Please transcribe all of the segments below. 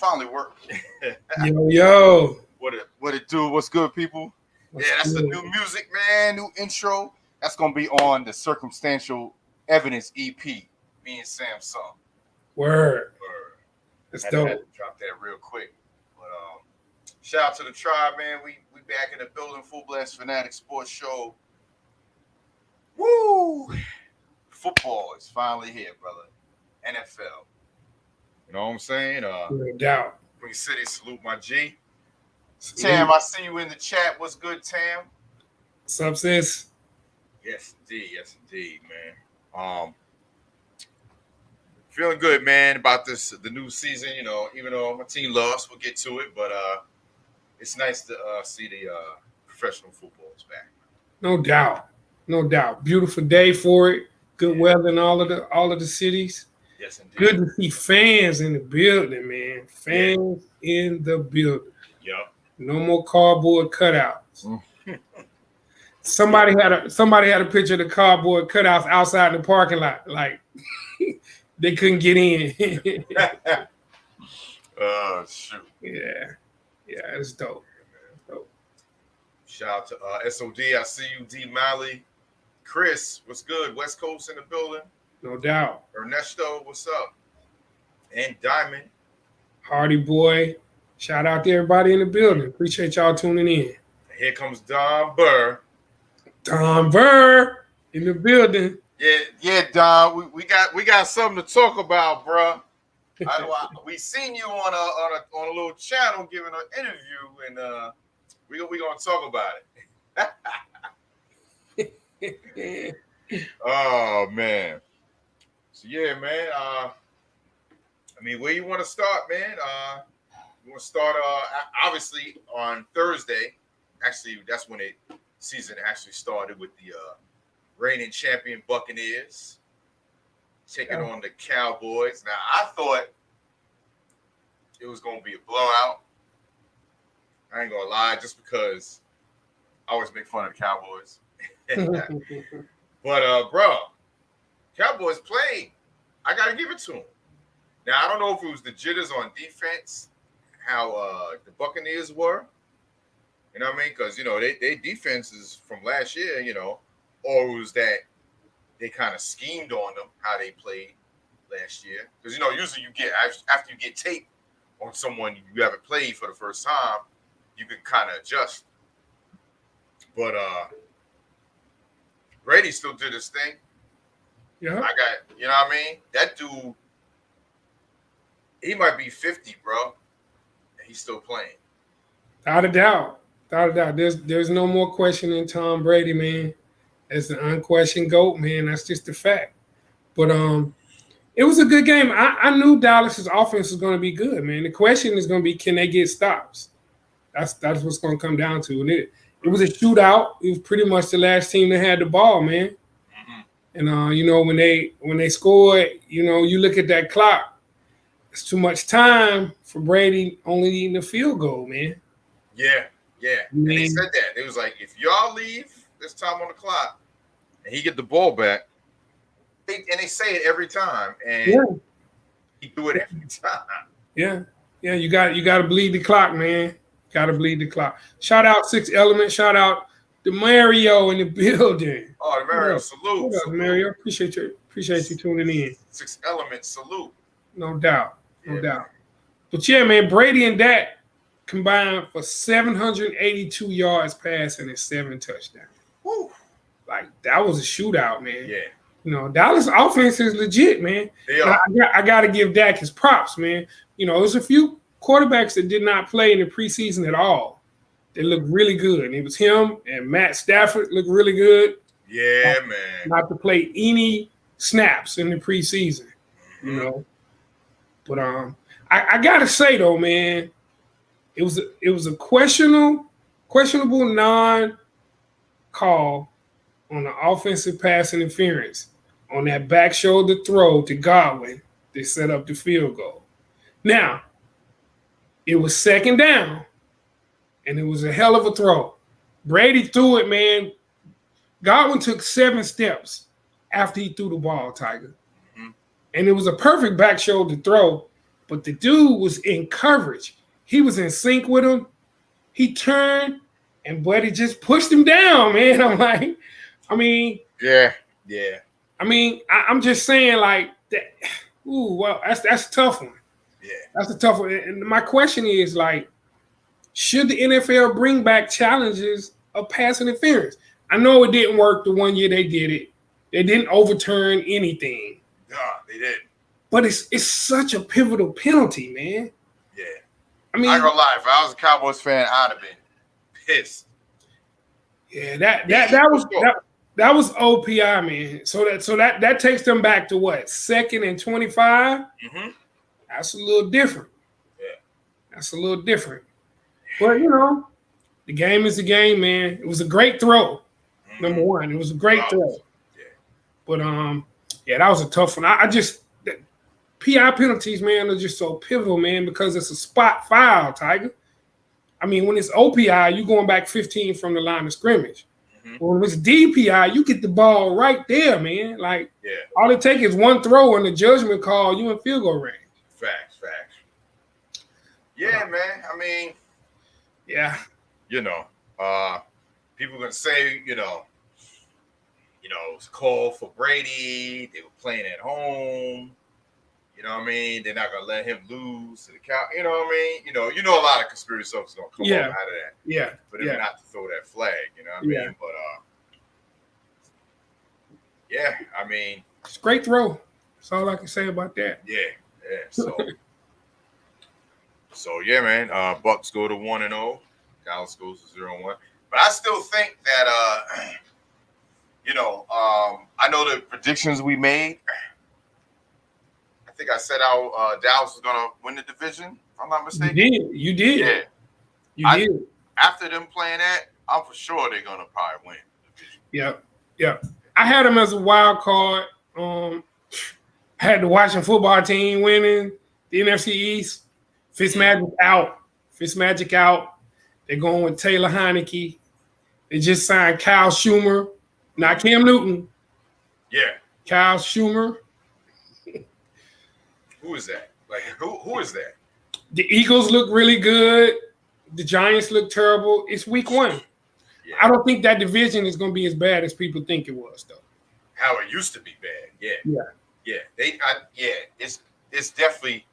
finally worked. Yo. What it do? What's good, people? That's the new music, man. New intro. That's gonna be on the Circumstantial Evidence EP. Me and Sam song. Word. That's dope. Had to drop that real quick. But shout out to the tribe, man. We back in the building. Fullblas Fanatics Sports Show. Woo! Football is finally here, brother. NFL. You know what I'm saying? No doubt. Queen City, salute my G. Tam, I see you in the chat. What's good, Tam? What's up, sis? Yes, indeed, man. Feeling good, man, about the new season. You know, even though my team lost, we'll get to it. But it's nice to see the professional football is back. No doubt. Beautiful day for it. Good weather in all of the cities. Yes, indeed. Good to see fans in the building, man. Fans in the building. Yep. No more cardboard cutouts. Somebody had a picture of the cardboard cutouts outside the parking lot, like they couldn't get in. Oh shoot! Yeah, it's dope. Shout out to SOD. I see you, D. Malley. Chris, what's good? West Coast in the building. No doubt. Ernesto, what's up? And Diamond. Hardy boy. Shout out to everybody in the building. Appreciate y'all tuning in. Here comes Don Burr. Don Burr in the building. Yeah, Don. We got something to talk about, bro. We seen you on a little channel giving an interview, and we gonna talk about it. Oh man. So yeah, man. Where you want to start, man? You want to start obviously on Thursday. Actually, that's when season actually started with the reigning champion Buccaneers taking on the Cowboys. Now, I thought it was going to be a blowout. I ain't going to lie, just because I always make fun of the Cowboys. But, bro, Cowboys played. I got to give it to them. Now, I don't know if it was the jitters on defense, how the Buccaneers were. You know what I mean? Because, they defenses from last year, or it was that they kind of schemed on them, how they played last year. Because, usually you get, after you get tape on someone you haven't played for the first time, you can kind of adjust. But Brady still did his thing. Yeah. You know what I mean? That dude, he might be 50, bro, and he's still playing. Without a doubt. There's no more questioning Tom Brady, man. As the unquestioned GOAT, man. That's just a fact. But it was a good game. I knew Dallas's offense was going to be good, man. The question is going to be, can they get stops? That's what's going to come down to. And it was a shootout. It was pretty much the last team that had the ball, man. Mm-hmm. And when they scored, you look at that clock. It's too much time for Brady only needing a field goal, man. Yeah. And they said that. It was like, if y'all leave this time on the clock and he get the ball back, they say it every time, and he do it every time. Yeah, you got to bleed the clock, man. Got to bleed the clock. Shout out Six Element. Shout out to Mario in the building. Oh, the Mario, salute. What up, Mario? Appreciate you tuning in. Six Element, salute. No doubt. But yeah, man, Brady and Dak combined for 782 yards passing and 7 touchdowns. Woo. Like, that was a shootout, man. Yeah. Dallas offense is legit, man. I got to give Dak his props, man. There's a few quarterbacks that did not play in the preseason at all. They looked really good. And it was him and Matt Stafford looked really good. Yeah, man. Not to play any snaps in the preseason, But I gotta say though, man, it was a questionable non-call on the offensive pass interference on that back shoulder throw to Godwin. They set up the field goal. Now, it was second down, and it was a hell of a throw. Brady threw it, man. Godwin took 7 steps after he threw the ball, Tiger. Mm-hmm. And it was a perfect back shoulder throw. but the dude was in coverage. He was in sync with him. He turned, and Buddy just pushed him down, man. I'm like, yeah. I'm just saying like that. Ooh, well, that's a tough one. Yeah, that's a tough one. And my question is like, should the NFL bring back challenges of pass interference? I know it didn't work the one year they did it. They didn't overturn anything. No, they didn't. But it's such a pivotal penalty, man. Yeah. I mean, I ain't gonna lie, if I was a Cowboys fan, I'd have been pissed. Yeah, that was OPI, man. So that takes them back to what? 2nd and 25? Mm-hmm. That's a little different. Yeah. That's a little different. But the game is the game, man. It was a great throw. Mm-hmm. Number one. It was a great throw. Yeah. But that was a tough one. I just PI penalties, man, are just so pivotal, man, because it's a spot foul, Tiger. I mean, when it's OPI, you're going back 15 from the line of scrimmage. Mm-hmm. When it's DPI, you get the ball right there, man. Like, all it takes is one throw and the judgment call, you in field goal range. Facts. Yeah, man. I mean, yeah. People gonna say, it's a call for Brady. They were playing at home. You know what I mean? They're not gonna let him lose to the cow. You know what I mean? A lot of conspiracy stuff's gonna come out of that. Yeah. For them not to throw that flag. You know what I mean? But I mean, it's a great throw. That's all I can say about that. Yeah. So yeah, man. Bucks go to 1-0. Dallas goes to 0-1. But I still think that I know the predictions we made. I think I said Dallas was gonna win the division, if I'm not mistaken. You did. Yeah. You did. After them playing that, I'm for sure they're gonna probably win the division. Yep. I had them as a wild card. I had the Washington football team winning the NFC East. Fitzmagic out. They're going with Taylor Heineke. They just signed Kyle Schumer, not Cam Newton. Yeah. Kyle Schumer. Who is that? Like, who is that? The Eagles look really good. The Giants look terrible. It's week 1. Yeah. I don't think that division is going to be as bad as people think it was, though. How it used to be bad. Yeah. It's definitely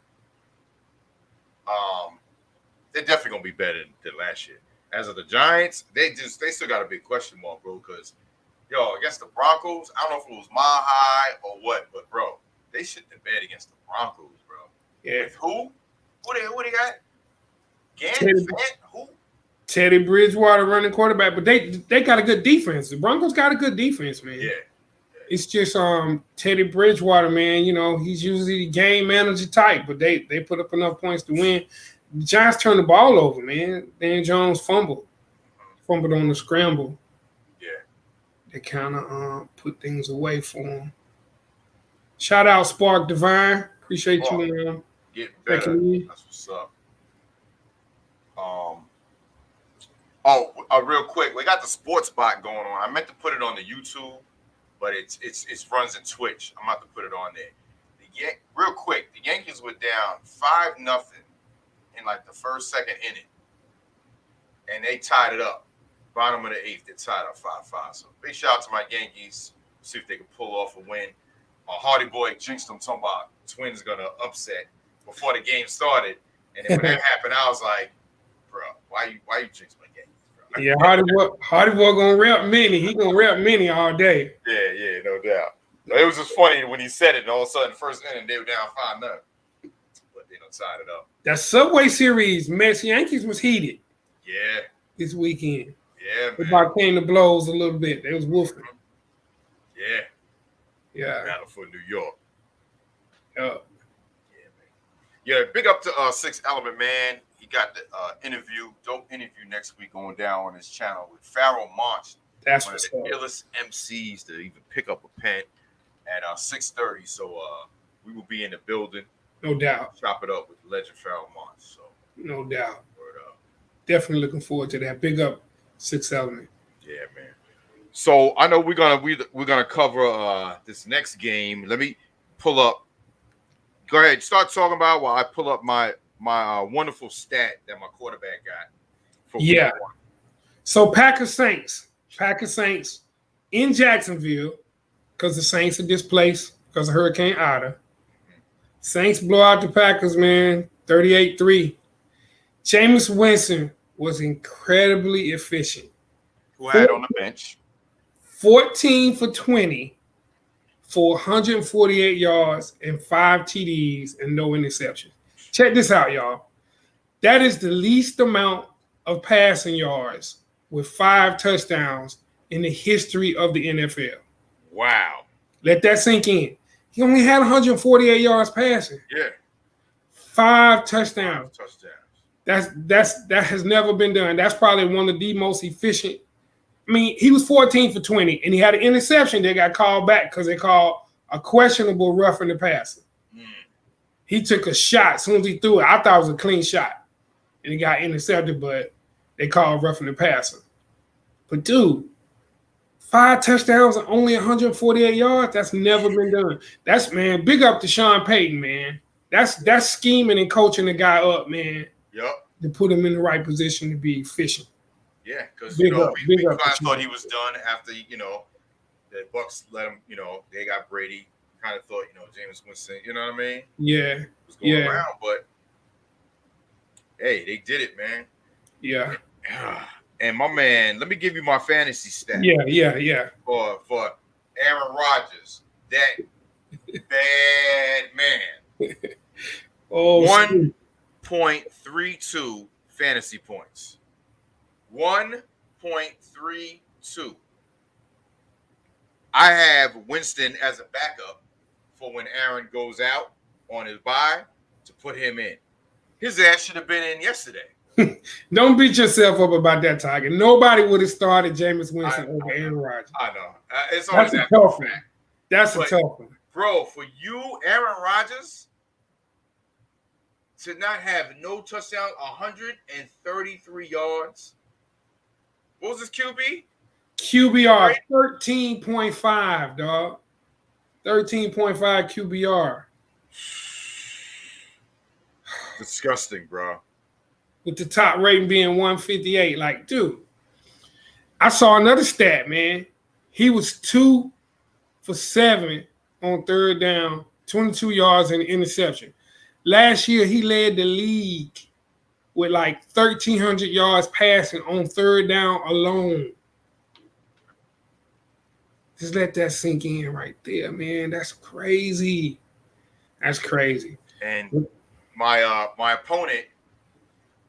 they're definitely gonna be better than last year. As of the Giants, they still got a big question mark, bro. Because against the Broncos, I don't know if it was mile high or what, but bro, they shit the bed against the Broncos, bro. Yeah. With who? Who they got? Gannon? Who? Teddy Bridgewater running quarterback, but they got a good defense. The Broncos got a good defense, man. Yeah. It's just Teddy Bridgewater, man. He's usually the game manager type, but they put up enough points to win. The Giants turned the ball over, man. Dan Jones fumbled on the scramble. Yeah, they kind of put things away for him. Shout out Spark Divine, appreciate you. Getting better. That's what's up. Real quick, we got the sports bot going on. I meant to put it on the YouTube, but it runs in Twitch. I'm about to put it on there. Real quick, the Yankees were down 5-0 in like the second inning, and they tied it up. Bottom of the 8th, they tied up 5-5. So big shout out to my Yankees. See if they can pull off a win. Hardy Boy jinxed them, talking about Twins gonna upset before the game started, and then when that happened, I was like, bro, why you jinx my Yankees, bro? Yeah, Hardy Boy gonna rep Minnie. He gonna rep Minnie all day. Yeah, no doubt. It was just funny when he said it, and all of a sudden, first inning, they were down 5-0. But they done tied it up. That Subway Series, Mets Yankees was heated. Yeah. This weekend. Yeah, man. It about came to blows a little bit. They was woofing. Yeah. Battle for New York. Yeah, man. Yeah, big up to Six Element, man. He got the dope interview next week going down on his channel with Pharoah Monch. That's one of what's the up. illest MCs to even pick up a pen at 6:30. So we will be in the building. No doubt. Chop it up with legend Pharoah Monch. So no doubt. Word up. Definitely looking forward to that. Big up Six Element. Yeah, man. So I know we're gonna cover this next game. Let me pull up Go ahead. Start talking about while I pull up my wonderful stat that my quarterback got. Yeah. So Packers Saints in Jacksonville, because the Saints are displaced because of Hurricane Ida. Saints blow out the Packers, man, 38-3. Jameis Winston was incredibly efficient. Who had on the bench? 14 for 20 for 148 yards and 5 TDs and no interceptions. Check this out, y'all. That is the least amount of passing yards with 5 touchdowns in the history of the NFL. Wow. Let that sink in. He only had 148 yards passing. Yeah. 5 touchdowns. That has never been done. That's probably one of the most efficient. I mean, he was 14 for 20, and he had an interception that got called back because they called a questionable roughing the passer. He took a shot. As soon as he threw it, I thought it was a clean shot. And he got intercepted, but they called roughing the passer. But, dude, 5 touchdowns and only 148 yards, that's never been done. That's, man, big up to Sean Payton, man. That's scheming and coaching the guy up, man. Yep. To put him in the right position to be efficient. Yeah, because, we kind of thought he was done after, the Bucs let him, they got Brady. Kind of thought, Jameis Winston, you know what I mean? Yeah. Was going around, but hey, they did it, man. Yeah. And my man, let me give you my fantasy stat. Yeah. For Aaron Rodgers, that bad man. 1.32 fantasy points. 1.32. I have Winston as a backup for when Aaron goes out on his bye to put him in. His ass should have been in yesterday. Don't beat yourself up about that, Tiger. Nobody would have started Jameis Winston over Aaron Rodgers. I know. It's always a tough one. That's a tough one. Bro, for you, Aaron Rodgers, to not have no touchdown, 133 yards. What was his QB? QBR, 13.5, dog. 13.5 QBR. Disgusting, bro. With the top rating being 158. Like, dude, I saw another stat, man. He was 2 for 7 on third down, 22 yards and an interception. Last year, he led the league with like 1,300 yards passing on third down alone. Just let that sink in right there, man. That's crazy. That's crazy. And my opponent,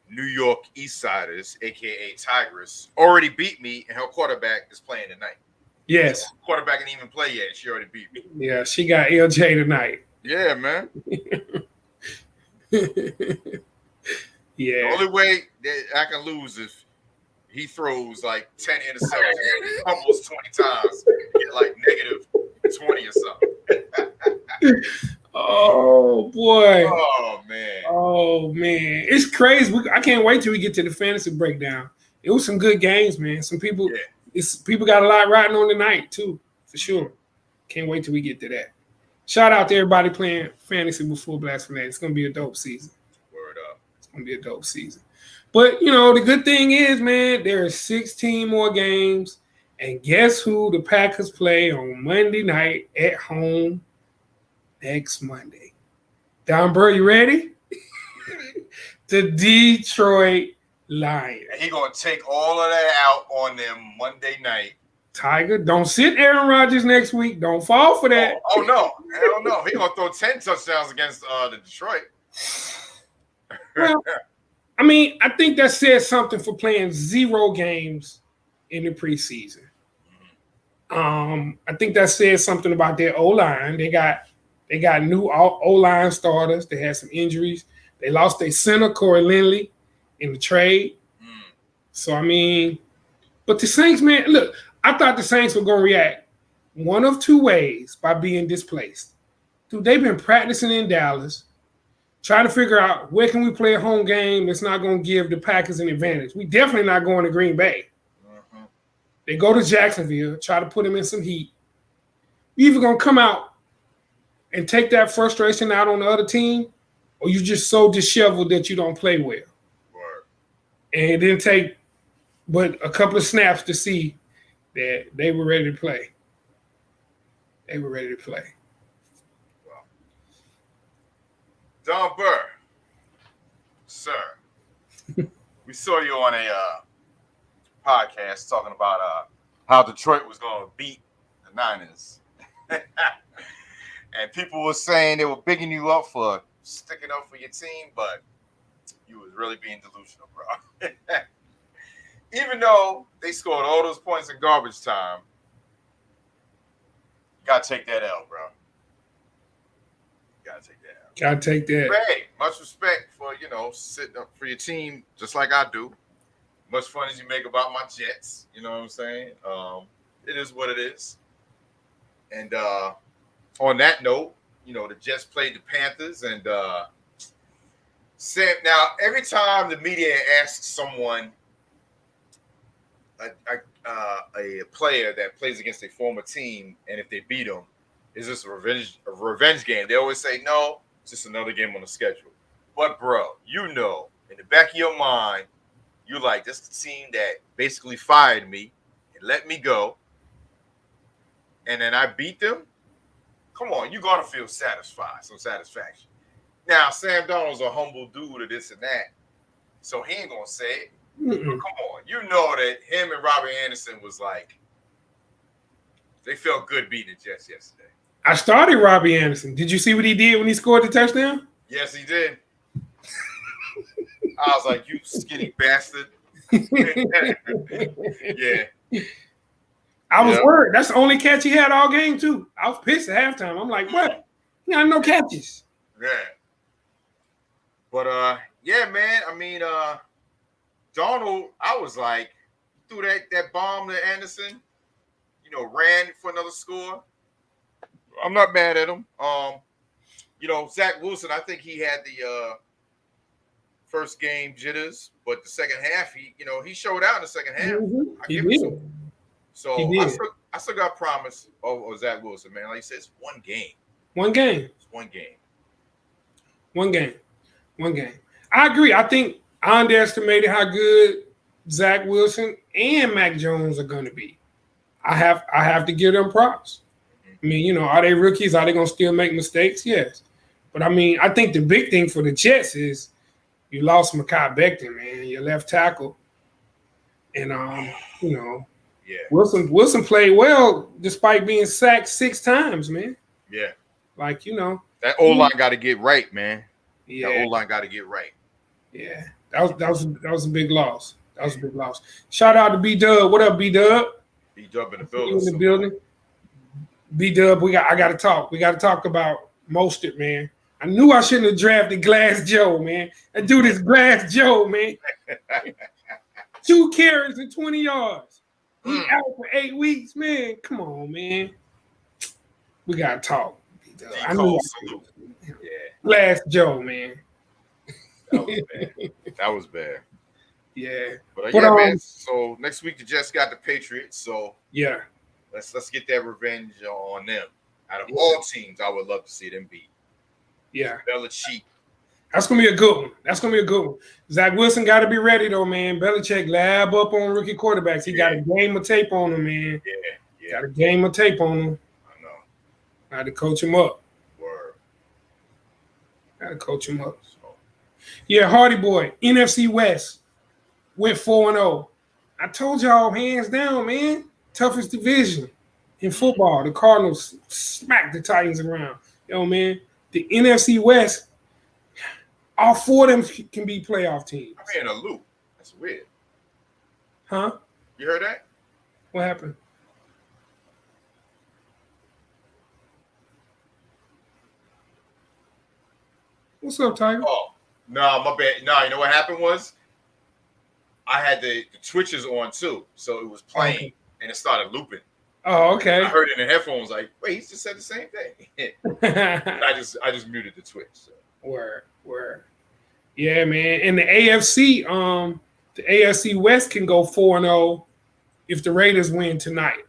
New York East Siders, a.k.a. Tigress, already beat me, and her quarterback is playing tonight. Yes. So quarterback didn't even play yet. She already beat me. Yeah, she got LJ tonight. Yeah, man. Yeah. The only way that I can lose is he throws like 10 interceptions, fumbles 20 times, get like negative 20 or something. Oh, boy. Oh, man. It's crazy. I can't wait till we get to the fantasy breakdown. It was some good games, man. Some people, people got a lot riding on tonight, too, for sure. Can't wait till we get to that. Shout out to everybody playing fantasy with Fullblas Fanatics. It's going to be a dope season. Word up. It's going to be a dope season. But, the good thing is, man, there are 16 more games. And guess who the Packers play on Monday night at home next Monday? Don Burr, you ready? The Detroit Lions. And he going to take all of that out on them Monday night. Tiger, don't sit Aaron Rodgers next week. Don't fall for that. Oh no. Hell no. He going to throw 10 touchdowns against the Detroit. Well, I mean, I think that says something for playing 0 games in the preseason. I think that says something about their O-line. They got new O-line starters. They had some injuries. They lost their center, Corey Lindley, in the trade. So, I mean, but the Saints, man, look, I thought the Saints were going to react one of 2 ways by being displaced. Dude, they've been practicing in Dallas, trying to figure out where can we play a home game that's not going to give the Packers an advantage. We definitely not going to Green Bay. They go to Jacksonville, try to put them in some heat. We either going to come out and take that frustration out on the other team, or you just so disheveled that you don't play well. Word. And it didn't take but a couple of snaps to see that they were ready to play. They were ready to play. Well, Don Burr, sir, we saw you on a podcast talking about how Detroit was going to beat the Niners. And people were saying they were bigging you up for sticking up for your team, but you was really being delusional, bro. Even though they scored all those points in garbage time, you got to take that L, bro. You got to take that L. Gotta take that. But hey, much respect for, sitting up for your team just like I do. Much fun as you make about my Jets. You know what I'm saying? It is what it is. And on that note, the Jets played the Panthers. And Sam, now, every time the media asks someone, a player that plays against a former team, and if they beat them, is this a revenge game? They always say, no, it's just another game on the schedule. But, bro, in the back of your mind, you're like, this is the team that basically fired me and let me go, and then I beat them? Come on, you're going to feel satisfied, some satisfaction. Now, Sam Darnold's a humble dude or this and that, so he ain't going to say it. But come on, you know that him and Robert Anderson was like, they felt good beating the Jets yesterday. I started Robbie Anderson. Did you see what he did when he scored the touchdown? Yes, he did. I was like, you skinny bastard. Yeah. I was worried. That's the only catch he had all game, too. I was pissed at halftime. I'm like, what? He got no catches. Yeah. But, yeah, man, I mean, Donald, I was like, threw that bomb to Anderson, ran for another score. I'm not mad at him. Zach Wilson, I think he had the first game jitters, but the second half, he showed out in the second half. Mm-hmm. I give it to him. So I still got promise of Zach Wilson, man. Like you said, it's one game. One game. It's one game. One game. One game. I agree. I think I underestimated how good Zach Wilson and Mac Jones are going to be. I have to give them props. I mean, are they rookies? Are they going to still make mistakes? Yes. But, I mean, I think the big thing for the Jets is you lost Mekhi Becton, man, your left tackle. And, yeah. Wilson played well despite being sacked 6 times, man. Yeah. Like, that O-line got to get right, man. Yeah. That O-line got to get right. Yeah. That was a big loss. That was a big loss. Shout out to B-Dub. What up, B-Dub? B-Dub in the building. In the building. B-Dub, I got to talk. We got to talk about Mostert, man. I knew I shouldn't have drafted Glass Joe, man. That dude is Glass Joe, man. 2 carries and 20 yards. He out for 8 weeks, man. Come on, man. We got to talk. I knew yeah. Glass Joe, man. That was bad. Yeah. But yeah, man. So next week the Jets got the Patriots. So yeah, let's get that revenge on them. Out of all teams, I would love to see them beat. Yeah. Belichick. That's gonna be a good one. Zach Wilson got to be ready though, man. Belichick lab up on rookie quarterbacks. He got a game of tape on him, man. Yeah. Got a game of tape on him. I know. I had to coach him up. Word. Got to coach him up. Yeah, Hardy boy, NFC West went 4-0. I told y'all, hands down, man, toughest division in football. The Cardinals smacked the Titans around. Man, the NFC West, all 4 of them can be playoff teams. I'm in a loop. That's weird. Huh? You heard that? What happened? What's up, Tiger? Oh. No, my bad. No, you know what happened was I had the Twitches on too. So it was playing and it started looping. Oh, okay. I heard it in the headphones like, wait, he just said the same thing. I just muted the Twitch. So. Word. Yeah, man. And the AFC West can go 4-0 if the Raiders win tonight.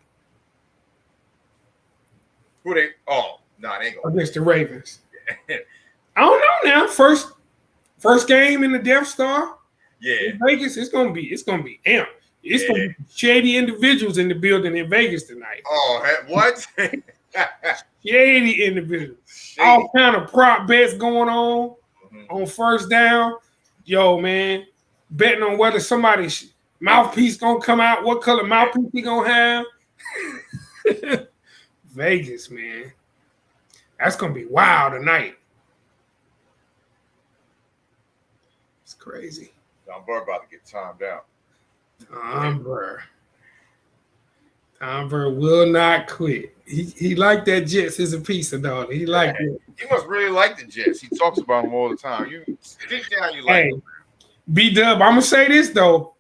Who they? Oh, Nah, they ain't gonna against the Ravens. I don't know now. First game in the Death Star. Yeah. In Vegas, it's gonna be amp. It's gonna be shady individuals in the building in Vegas tonight. Oh, what? Shady individuals. All kind of prop bets going on on first down. Yo, man, betting on whether somebody's mouthpiece gonna come out, what color mouthpiece he gonna have. Vegas, man. That's gonna be wild tonight. It's crazy. Don Burr about to get timed out. Tom Burr will not quit. He liked that Jets as a piece of dog. He liked it. He must really like the Jets. He talks about them all the time. You deep down, you like them. B-Dub, I'm gonna say this though.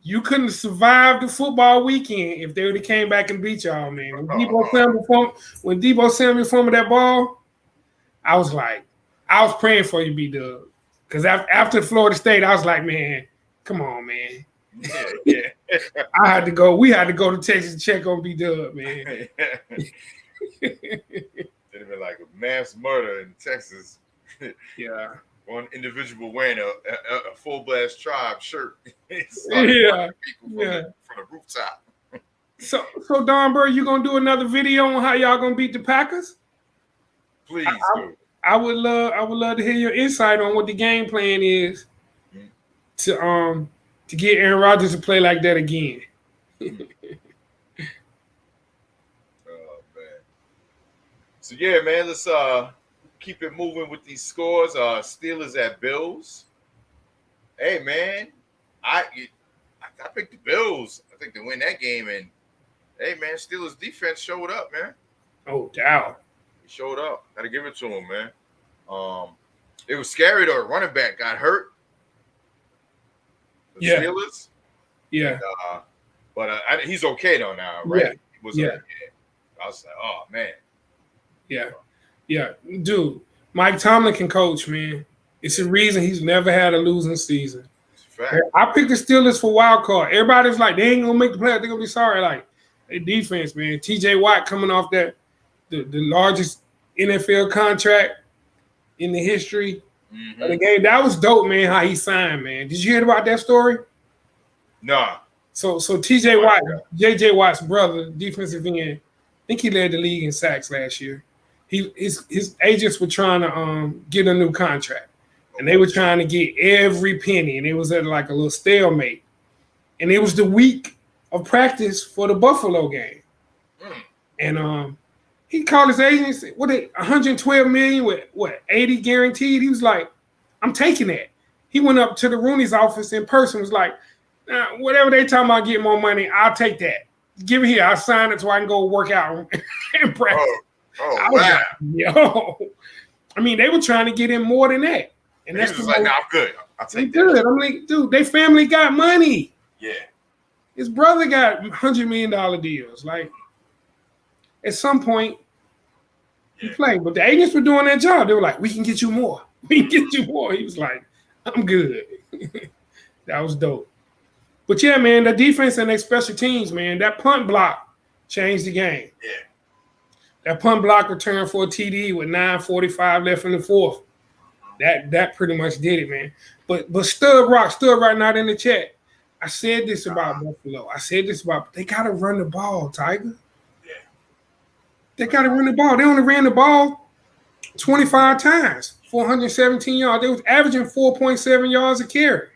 You couldn't survive the football weekend if they would have came back and beat y'all, man. When Debo Samuel fumbled that ball, I was praying for you, B-Dub. Because after Florida State, I was like, man, come on, man. Yeah. We had to go to Texas to check on B-Dub, man. It'd have been like a mass murder in Texas. Yeah. One individual wearing a Fullblas tribe shirt. From the rooftop. So Don Burr, you gonna do another video on how y'all gonna beat the Packers? Please do. I would love to hear your insight on what the game plan is to get Aaron Rodgers to play like that again. Oh man. So yeah, man, let's keep it moving with these scores. Steelers at Bills. Hey man, I picked the Bills. I think to win that game, and hey man, Steelers defense showed up, man. Oh, doubt. He showed up. Gotta give it to him, man. It was scary though. A running back got hurt. The Steelers. Yeah. But he's okay though now, right? Yeah. I was like, oh man. Yeah. Dude, Mike Tomlin can coach, man. It's a reason he's never had a losing season. I picked the Steelers for wild card. Everybody's like, they ain't gonna make the playoffs. They're gonna be sorry. Like, their defense, man. TJ Watt coming off the largest NFL contract in the history of the game. That was dope, man, how he signed, man. Did you hear about that story? No. So TJ Watt, JJ Watt's brother, defensive end, I think he led the league in sacks last year. His agents were trying to get a new contract. And they were trying to get every penny, and it was at like a little stalemate. And it was the week of practice for the Buffalo game. And he called his agent and said, $112 million with 80 guaranteed? He was like, I'm taking that. He went up to the Rooney's office in person, was like, whatever they talking about getting more money, I'll take that. Give it here. I'll sign it so I can go work out and practice. Oh, wow. Yo. I mean, they were trying to get him more than that. And that's just like, nah, I'm good. I'll take that. Good. I'm like, dude, they family got money. Yeah. His brother got $100 million deals. Like, at some point, he played. But the agents were doing their job. They were like, we can get you more. We can get you more. He was like, I'm good. That was dope. But yeah, man, the defense and their special teams, man, that punt block changed the game. Yeah. That punt block returned for a TD with 9:45 left in the fourth. That pretty much did it, man. But Stud Rock not in the chat. I said this about Buffalo. They gotta run the ball, Tiger. Yeah. They gotta run the ball. They only ran the ball 25 times, 417 yards. They was averaging 4.7 yards a carry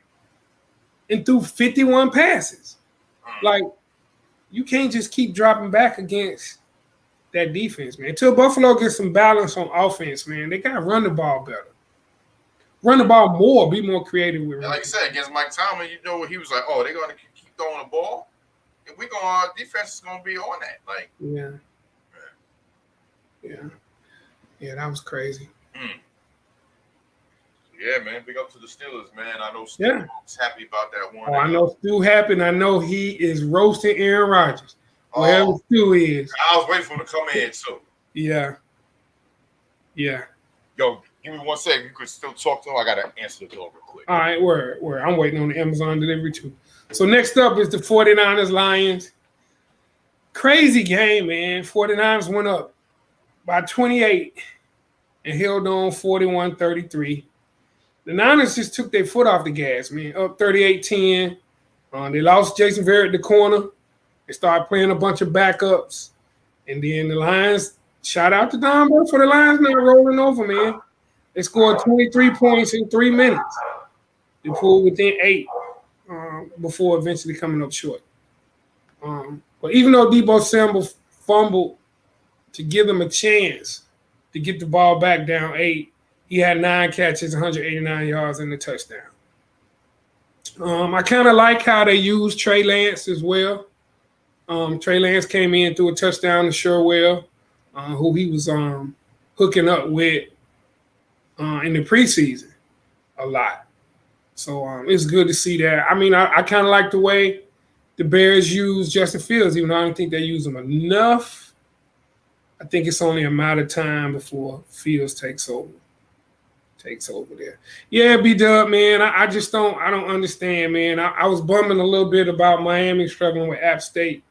and threw 51 passes. Like, you can't just keep dropping back against that defense, man. Until Buffalo gets some balance on offense, man, they gotta run the ball better. Run the ball more, be more creative with it. Like I said, against Mike Tomlin, you know what he was like, oh, they're going to keep throwing the ball. And our defense is going to be on that. Like, Yeah, that was crazy. Yeah, man, big up to the Steelers, man. I know Stu was happy about that one. I know Stu happy, and I know he is roasting Aaron Rodgers. Wherever Stu is. I was waiting for him to come in, too. Yeah. Yo, give me 1 second. You could still talk to him. I got to answer the door real quick. All right, word. I'm waiting on the Amazon delivery, too. So next up is the 49ers Lions. Crazy game, man. 49ers went up by 28 and held on 41-33. The Niners just took their foot off the gas, man. Up 38-10. They lost Jason Verrett the corner. They started playing a bunch of backups. And then the Lions, shout out to Don Burke for the Lions not rolling over, man. They scored 23 points in 3 minutes. They pulled within 8 before eventually coming up short. But even though Deebo Samuel fumbled to give them a chance to get the ball back down 8, he had 9 catches, 189 yards, and a touchdown. I kind of like how they used Trey Lance as well. Trey Lance came in, threw a touchdown to Sherwell, who he was hooking up with in the preseason a lot. So it's good to see that. I mean, I kind of like the way the Bears use Justin Fields, even though I don't think they use him enough. I think it's only a matter of time before Fields takes over there. Yeah, B-Dub, man. I don't understand, man. I was bumming a little bit about Miami struggling with App State.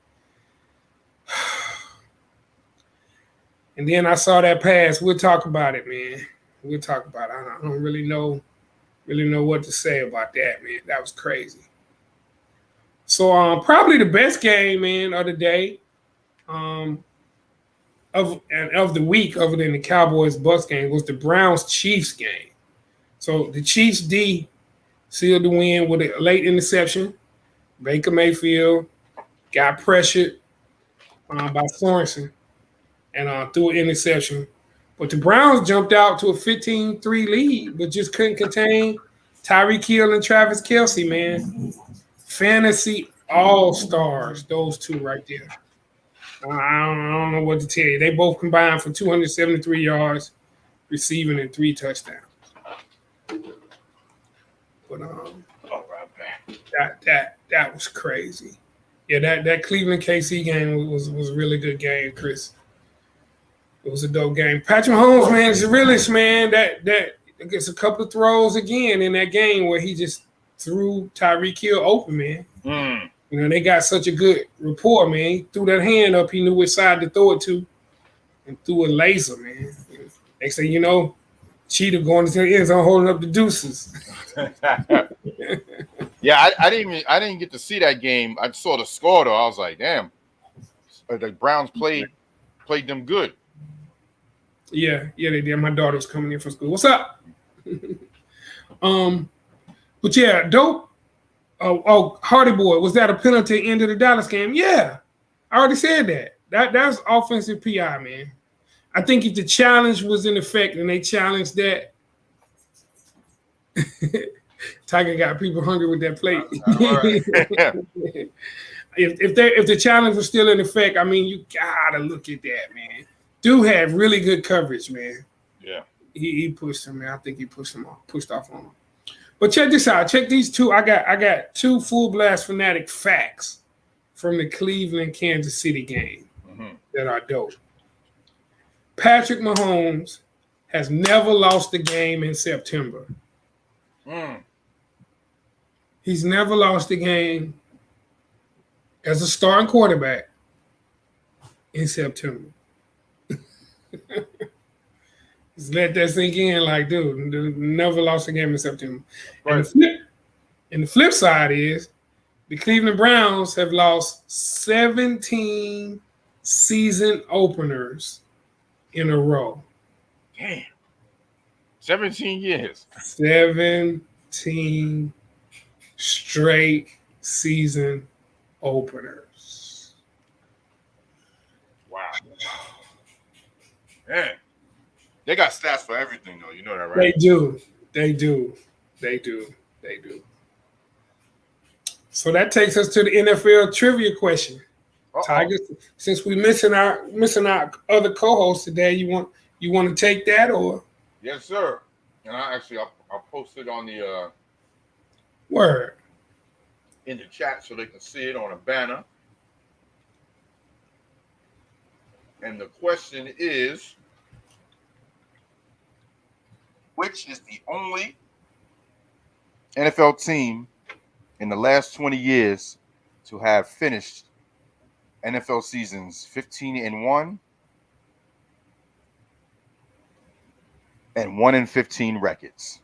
And then I saw that pass. We'll talk about it, man. We'll talk about it. I don't really know what to say about that, man. That was crazy. So probably the best game, man, of the day, of the week, other than the Cowboys-Bucks game, was the Browns-Chiefs game. So the Chiefs D sealed the win with a late interception. Baker Mayfield got pressured by Sorensen and threw an interception. But the Browns jumped out to a 15-3 lead, but just couldn't contain Tyreek Hill and Travis Kelce, man. Fantasy all-stars, those two right there. I don't know what to tell you. They both combined for 273 yards, receiving and 3 touchdowns. But that was crazy. Yeah, that Cleveland KC game was a really good game, Chris. It was a dope game. Patrick Mahomes, man, is a realist, man. That gets a couple of throws again in that game where he just threw Tyreek Hill open, man. You know, they got such a good rapport, man. He threw that hand up. He knew which side to throw it to and threw a laser, man. They say, you know, Cheetah going to the end zone holding up the deuces. Yeah, I didn't get to see that game. I saw the score, though. I was like, damn. The Browns played them good. Yeah, they did. My daughter was coming in from school. What's up? But yeah, dope. Oh, Hardy Boy, was that a penalty at the end of the Dallas game? Yeah, I already said that. That's offensive PI, man. I think if the challenge was in effect and they challenged that, Tiger got people hungry with that plate. Right. if the challenge was still in effect, I mean, you gotta look at that, man. Dude had really good coverage, man. Yeah. He pushed him, man. I think he pushed off on him. But check this out. Check these two. I got 2 Fullblas Fanatic facts from the Cleveland Kansas City game that are dope. Patrick Mahomes has never lost a game in September. He's never lost a game as a starting quarterback in September. Just let that sink in, like, dude, never lost a game in September. Right. And the flip side is the Cleveland Browns have lost 17 season openers in a row. Damn. 17 years. 17 straight season openers. Wow. Man. They got stats for everything, though. You know that, right? They do. So that takes us to the NFL trivia question. Tigers, since we're missing our other co-host today, you want to take that or? Yes, sir. And I'll post it on the word in the chat so they can see it on a banner. And the question is, which is the only NFL team in the last 20 years to have finished NFL seasons 15-1 and 1-15 records.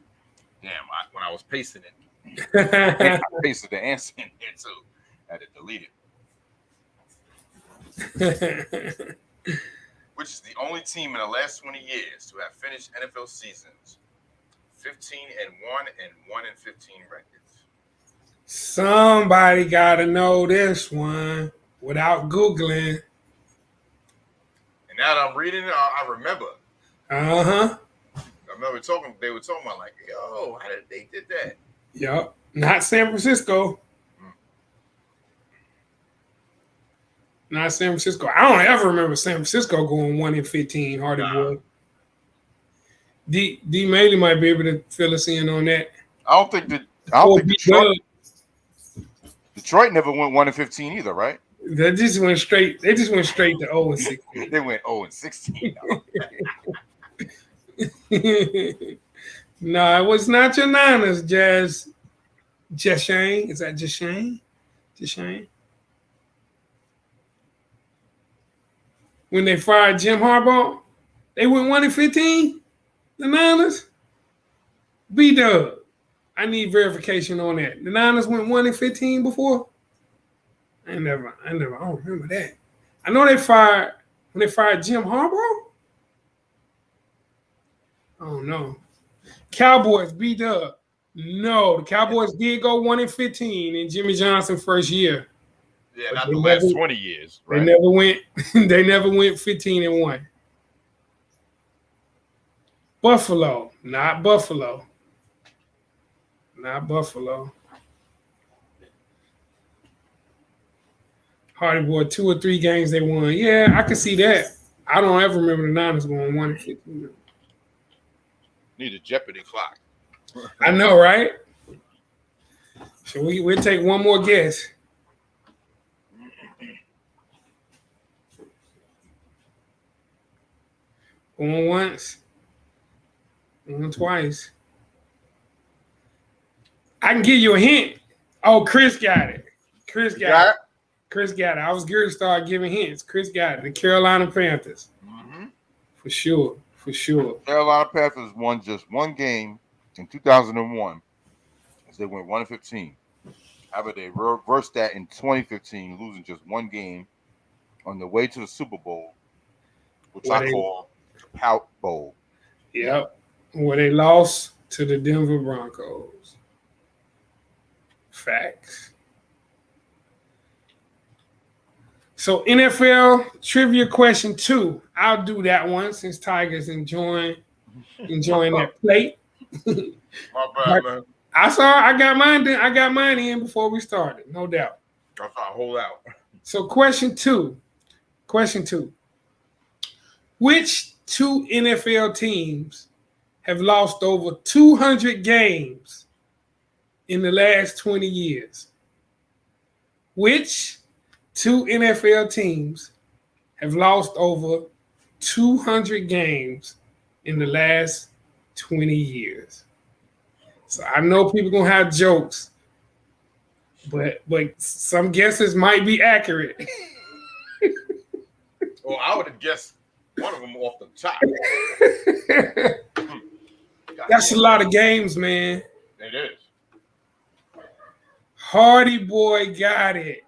Damn, when I was pasting it, I pasted the answer in there too. I had to delete it. Which is the only team in the last 20 years to have finished NFL seasons 15-1 and 1-15 records. Somebody gotta know this one without Googling. And now that I'm reading it, I remember. Uh-huh. I remember they were talking about like, yo, how did they did that? Yep. Not San Francisco. Not San Francisco. I don't ever remember San Francisco going 1-15, Hardy boy. D Maley might be able to fill us in on that. I don't think Detroit never went 1-15 either, right? They just went straight to 0-16. They went 0-16. No, it was not your Niners, Jashane. Is that Jashane? When they fired Jim Harbaugh, they went 1-15. The Niners. B-Dub. I need verification on that. The Niners went 1-15 before. I don't remember that. I know when they fired Jim Harbaugh. Oh no. Cowboys, B-Dub. No, the Cowboys did go 1-15 in Jimmy Johnson's first year. Yeah, not the last 20 years. Right? They never went 15-1. Buffalo, not Buffalo. Hardy boy, 2 or 3 games they won. Yeah, I can see that. I don't ever remember the Niners going 1-15. Need a Jeopardy clock. I know, right? So we'll take one more guess. Going once. Going twice. I can give you a hint. Oh, Chris got it. Chris got it. I was going to start giving hints. Chris got it. The Carolina Panthers. Mm-hmm. For sure. Carolina Panthers won just one game in 2001 as they went 1-15. However, they reversed that in 2015, losing just one game on the way to the Super Bowl, which I call the Pout Bowl. Yep. Where they lost to the Denver Broncos. Facts. So NFL trivia question 2. I'll do that one since Tiger's enjoying that plate. My bad, man. I got mine in before we started, no doubt. I thought hold out. So question 2. Which 2 NFL teams have lost over 200 games in the last 20 years? Which 2 NFL teams have lost over 200 games in the last 20 years? So I know people gonna have jokes, but some guesses might be accurate. Well, I would have guessed one of them off the top. That's a lot of games, man. It is. Hardy boy got it.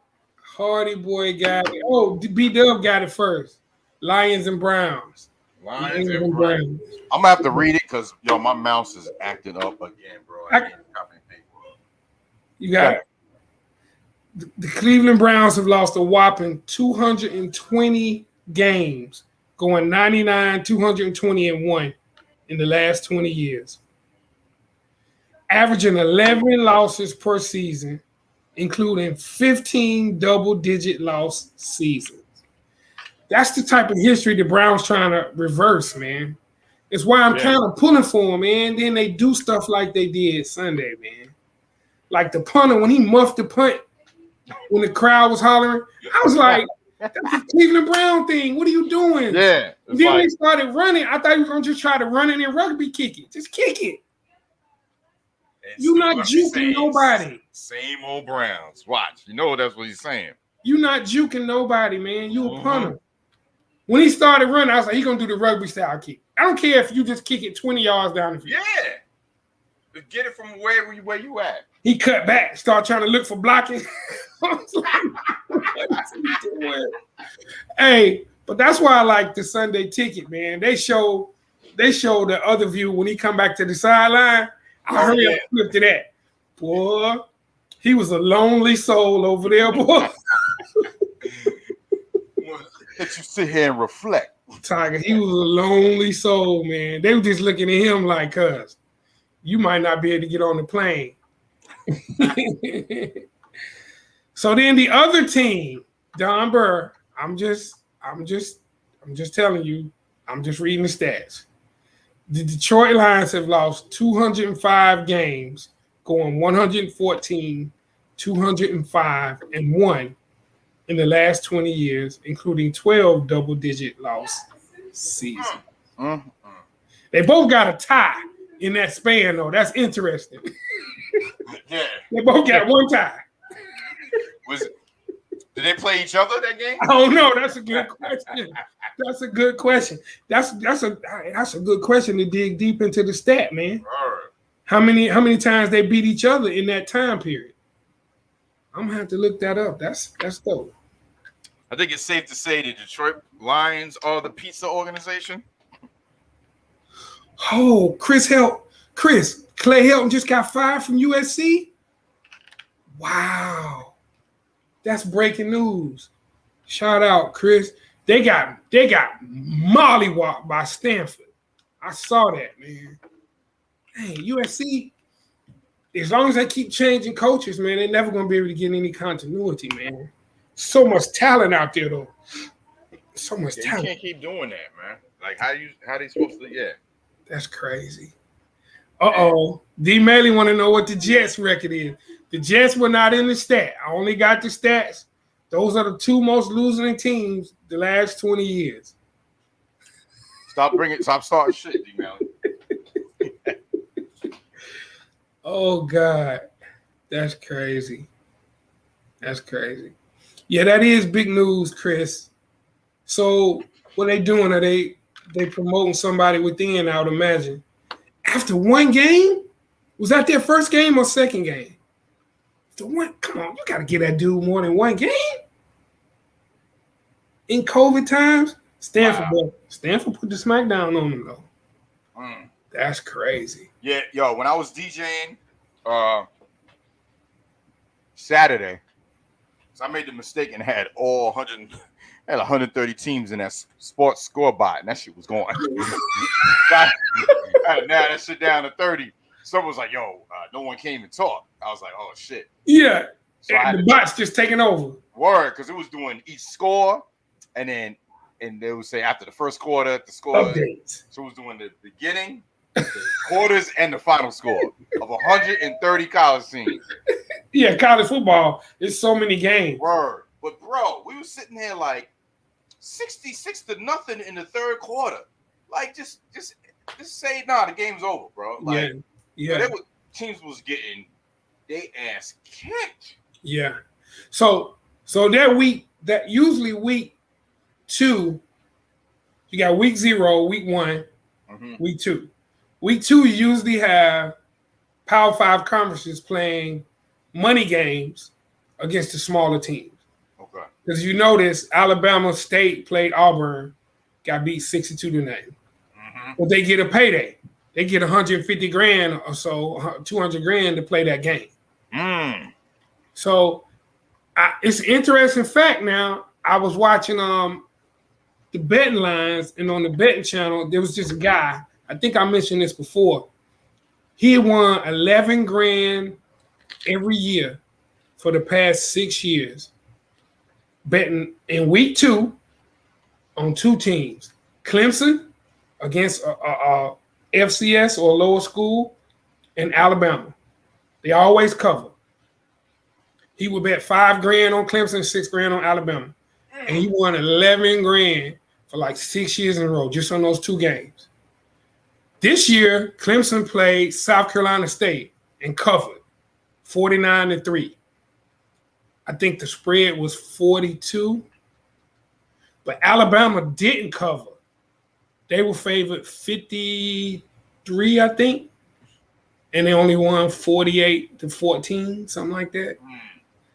Oh, B-Dub got it first. Lions and Browns. Lions and Browns. I'm gonna have to read it because my mouse is acting up again, bro. You got it. The Cleveland Browns have lost a whopping 220 games, going 99, 220-1 in the last 20 years, averaging 11 losses per season, including 15 double-digit loss seasons. That's the type of history the Browns trying to reverse, man. It's why I'm kind of pulling for them, man. Then they do stuff like they did Sunday, man. Like the punter, when he muffed the punt, when the crowd was hollering, I was like, that's the Cleveland Brown thing. What are you doing? Yeah. Then they started running. I thought you were going to just try to run it in rugby, kick it. Just kick it. You're not juking nobody. Same old Browns. Watch. You know that's what he's saying. You're not juking nobody, man. You a punter. When he started running, I was like, he's going to do the rugby style kick. I don't care if you just kick it 20 yards down the field. Yeah. Just get it from where you at. He cut back, start trying to look for blocking. I was like, what's he doing? Hey, but that's why I like the Sunday ticket, man. They show the other view when he come back to the sideline. I hurry up and flip to that. Boy, he was a lonely soul over there, boy. Let you sit here and reflect. Tiger, he was a lonely soul, man. They were just looking at him like, cuz, you might not be able to get on the plane. So then the other team, Don Burr, I'm just telling you, I'm just reading the stats. The Detroit Lions have lost 205 games, going 114, 205, and 1 in the last 20 years, including 12 double-digit loss seasons. They both got a tie in that span, though. That's interesting. Yeah. They both got one tie. Did they play each other that game? I don't know. That's a good question. That's a good question. That's a good question to dig deep into the stat, man. Right. How many times they beat each other in that time period? I'm gonna have to look that up. That's dope. I think it's safe to say the Detroit Lions are the pizza organization. Oh, Clay Helton just got fired from USC. Wow. That's breaking news. Shout out, Chris. They got mollywopped by Stanford. I saw that, man. Hey, USC, as long as they keep changing coaches, man, they're never going to be able to get any continuity, man. So much talent out there, though. So much talent. You can't keep doing that, man. Like, how they supposed to, yeah. That's crazy. Uh-oh. D. Maley want to know what the Jets record is. The Jets were not in the stat. I only got the stats. Those are the two most losing teams the last 20 years. Stop starting shit, D. Maley. Oh, God. That's crazy. That's crazy. Yeah, that is big news, Chris. So what they doing? Are they promoting somebody within, I would imagine. After one game? Was that their first game or second game? Come on, you got to get that dude more than one game. In COVID times, Stanford put the smackdown on them, though. That's crazy. Yeah, yo, when I was DJing Saturday, so I made the mistake and had 130 teams in that sports score bot, and that shit was going. I had to narrow that shit down to 30. Someone was like, yo, no one came and talked. I was like, oh, shit. Yeah. So the bot's just taking over. Word, because it was doing each score, and they would say after the first quarter, the score. Updates. So it was doing the beginning, the quarters, and the final score of 130 college teams. Yeah, college football, there's so many games. Word. But, bro, we were sitting there like 66-0 in the third quarter. Like, just say, nah, the game's over, bro. Like, yeah. Teams was getting they ass kicked. Yeah. So that usually week 2, you got week 0, week 1, week 2. Week 2, you usually have Power 5 conferences playing money games against the smaller teams. Okay. Because you notice Alabama State played Auburn, got beat 62-9. But they get a payday. They get $150,000 or so, $200,000 to play that game. So it's an interesting fact now. I was watching the betting lines, and on the betting channel, there was just a guy. I think I mentioned this before. He won $11,000 every year for the past 6 years, betting in week 2 on 2 teams. Clemson against FCS or lower school, and Alabama. They always cover. He would bet $5,000 on Clemson, $6,000 on Alabama. And he won $11,000 for like 6 years in a row, just on those 2 games. This year, Clemson played South Carolina State and covered 49-3. I think the spread was 42. But Alabama didn't cover. They were favored 53, I think, and they only won 48-14, something like that.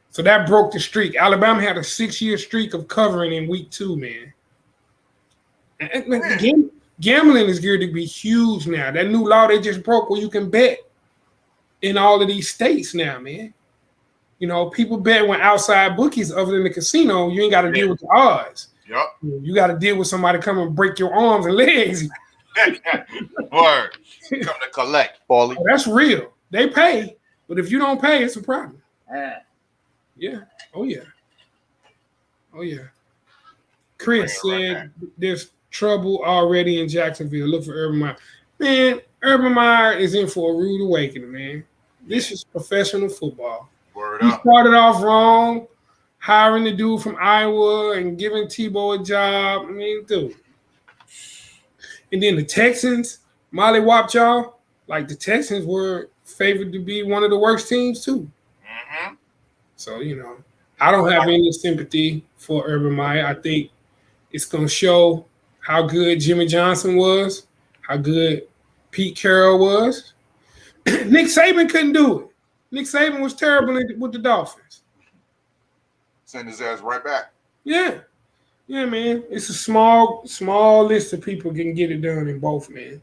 So that broke the streak. Alabama had a 6-year streak of covering in week 2, man. And gambling is geared to be huge now. That new law they just broke where you can bet in all of these states now, man. You know, people bet when outside bookies other than the casino, you ain't got to deal with the odds. Yep. You got to deal with somebody coming and break your arms and legs. Word. Come to collect, Paulie. Oh, that's real. They pay, but if you don't pay, it's a problem. Yeah. Oh, yeah. Oh, yeah. Chris said there's trouble already in Jacksonville. Look for Urban Meyer. Man, Urban Meyer is in for a rude awakening, man. This is professional football. Word He up. started off wrong, hiring the dude from Iowa and giving Tebow a job. I mean, dude. And then the Texans, Molly Wop y'all, like the Texans were favored to be one of the worst teams too. Mm-hmm. So, you know, I don't have any sympathy for Urban Meyer. I think it's going to show how good Jimmy Johnson was, how good Pete Carroll was. Nick Saban couldn't do it. Nick Saban was terrible with the Dolphins. Send his ass right back. Yeah. Yeah, man. It's a small list of people can get it done in both, man.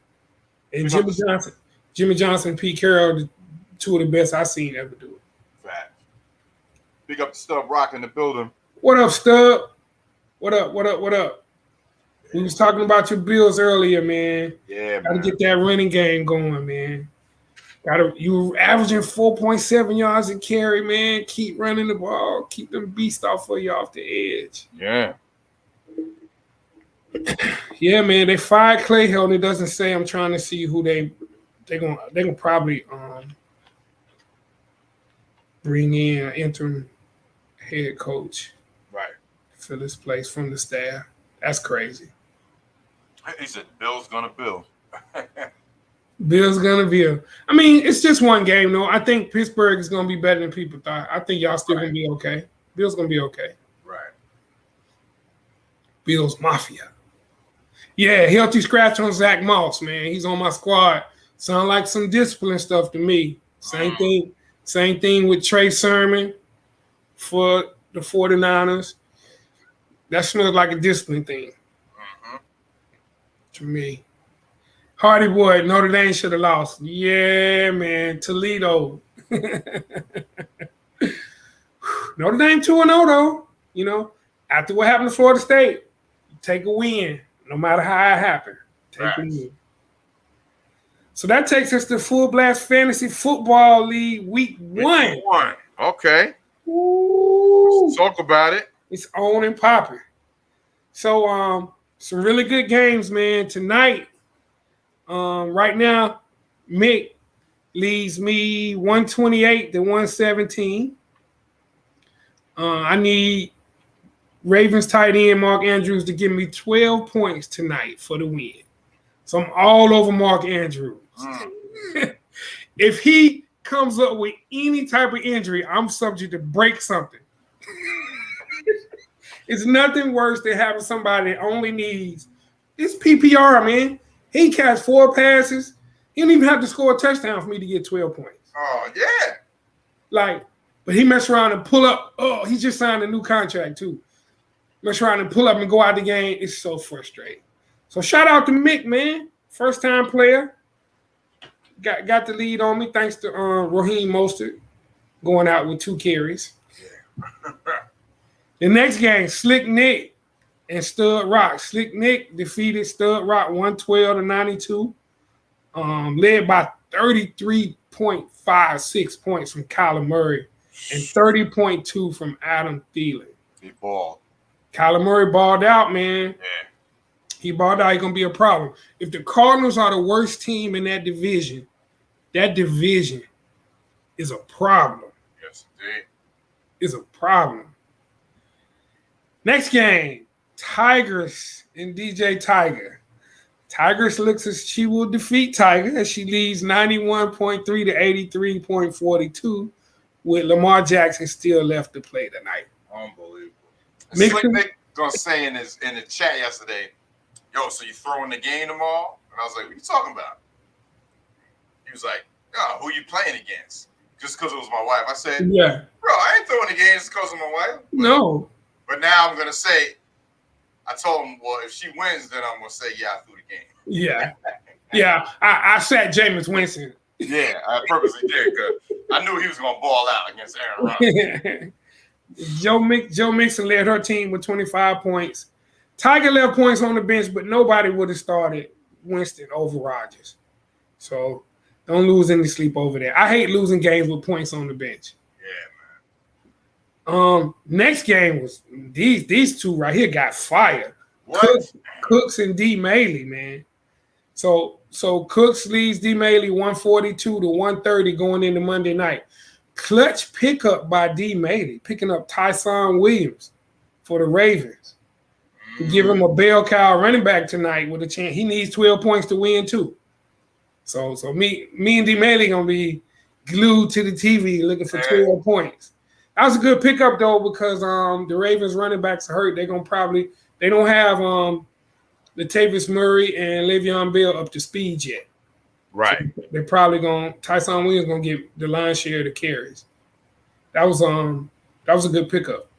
And Jimmy Johnson and Pete Carroll, two of the best I've seen ever do it. Fact. Big up the Stub Rock in the building. What up, Stub? What up? We was talking about your Bills earlier, man. Yeah, Gotta man. get that running game going, man. You were averaging 4.7 yards a carry, man. Keep running the ball. Keep them beasts off of you off the edge. Yeah. Yeah, man. They fired Clay Hill, and it doesn't say. I'm trying to see who they're gonna probably bring in an interim head coach. Right. For this place from the staff. That's crazy. He said, Bill's gonna bill. Bill's gonna bill. I mean, it's just one game, though. I think Pittsburgh is gonna be better than people thought. I think y'all still gonna be okay. Bill's gonna be okay. Right. Bill's Mafia. Yeah, healthy scratch on Zach Moss, man. He's on my squad. Sound like some discipline stuff to me. Same thing with Trey Sermon for the 49ers. That smells like a discipline thing to me. Hardy boy, Notre Dame should have lost. Yeah, man. Toledo. Notre Dame 2-0, though. You know, after what happened to Florida State, you take a win, no matter how it happened. Take a win. So that takes us to Fullblas Fantasy Football League Week 1. Okay. Ooh. Let's talk about it. It's on and popping. So some really good games, man. Tonight, right now, Mick leads me 128-117. I need Ravens tight end Mark Andrews to give me 12 points tonight for the win. So I'm all over Mark Andrews. If he comes up with any type of injury, I'm subject to break something. It's nothing worse than having somebody that only needs this PPR, man. He catch 4 passes. He didn't even have to score a touchdown for me to get 12 points. Oh, yeah. But he messed around and pull up. Oh, he just signed a new contract, too. Mess around and pull up and go out the game. It's so frustrating. So shout out to Mick, man. First-time player. Got the lead on me thanks to Raheem Mostert going out with 2 carries. Yeah. The next game, Slick Nick and Stud Rock. Slick Nick defeated Stud Rock 112-92, led by 33.56 points from Kyler Murray and 30.2 from Adam Thielen. He balled. Kyler Murray balled out, man. Yeah. He balled out. He's going to be a problem. If the Cardinals are the worst team in that division is a problem. Yes, indeed. Is a problem. Next game, Tigers and DJ Tiger. Tigers looks as she will defeat Tiger as she leads 91.3 to 83.42 with Lamar Jackson still left to play tonight. Unbelievable. Mixon- Slick Nick gonna say in the chat yesterday, yo, so you throwing the game tomorrow? And I was like, what are you talking about? He was like, oh, who you playing against? Just because it was my wife. I said, Yeah. Bro, I ain't throwing the game just because of my wife. No. But now I'm going to say, I told him, well, if she wins, then I'm going to say, yeah, I threw the game. Yeah. Yeah. I sat Jameis Winston. Yeah, I purposely did because I knew he was going to ball out against Aaron Rodgers. Joe Mixon led her team with 25 points. Tiger left points on the bench, but nobody would have started Winston over Rodgers. So don't lose any sleep over there. I hate losing games with points on the bench. Yeah, man. Next game was these two right here got fired. What? Cooks and D. Maley, man. So Cooks leads D. Maley 142 to 130 going into Monday night. Clutch pickup by D. Maley, picking up Tyson Williams for the Ravens. To give him a bell cow running back tonight with a chance. He needs 12 points to win too. So me and D. Maley gonna be glued to the TV looking for 12 points. That was a good pickup though because the Ravens running backs are hurt. They don't have Latavius Murray and Le'Veon Bell up to speed yet. Right. So they're probably Tyson Williams gonna get the lion's share of the carries. That was a good pickup.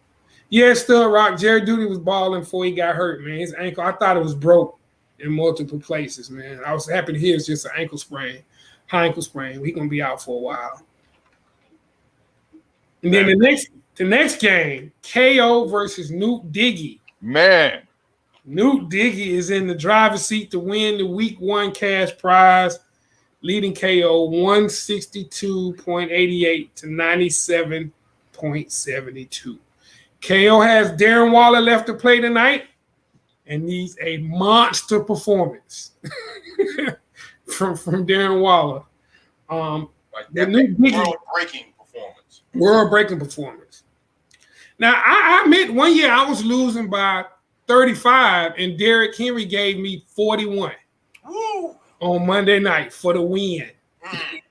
Yeah, still rock. Jerry Duty was balling before he got hurt, man. His ankle, I thought it was broke in multiple places, man. I was happy to hear it's just an ankle sprain, high ankle sprain. He's gonna be out for a while. And then the next game, KO versus Newt Diggy. Man. Newt Diggy is in the driver's seat to win the week 1 cash prize, leading KO 162.88 to 97.72. KO has Darren Waller left to play tonight and needs a monster performance from Darren Waller. Like that world-breaking performance. Now, I admit one year I was losing by 35 and Derrick Henry gave me 41 on Monday night for the win.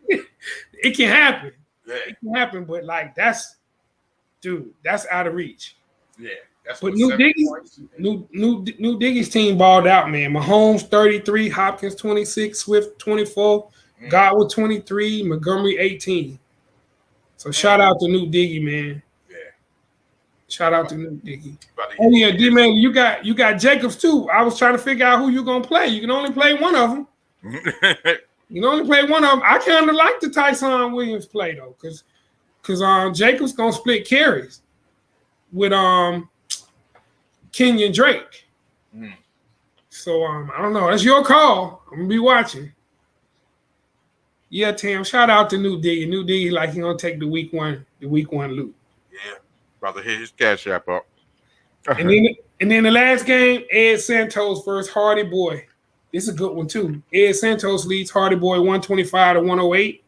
It can happen. Yeah. It can happen, but like that's out of reach. Yeah. That's but New Diggy's team balled out, man. Mahomes 33, Hopkins 26, Swift 24, Godwin 23, Montgomery 18. So shout out to New Diggy, man. Yeah. Shout out to New Diggy. Oh yeah, D-Man, you got Jacobs too. I was trying to figure out who you're gonna play. You can only play one of them. I kind of like the Tyson Williams play though, because Jacobs gonna split carries with Kenyon Drake. So I don't know. That's your call. I'm gonna be watching. Yeah, Tim. Shout out to New Diggy. New Diggy, like he gonna take the week one loot. Yeah, about to hit his cash app up. and then the last game, Ed Santos versus Hardy Boy. This is a good one too. Ed Santos leads Hardy Boy 125 to 108.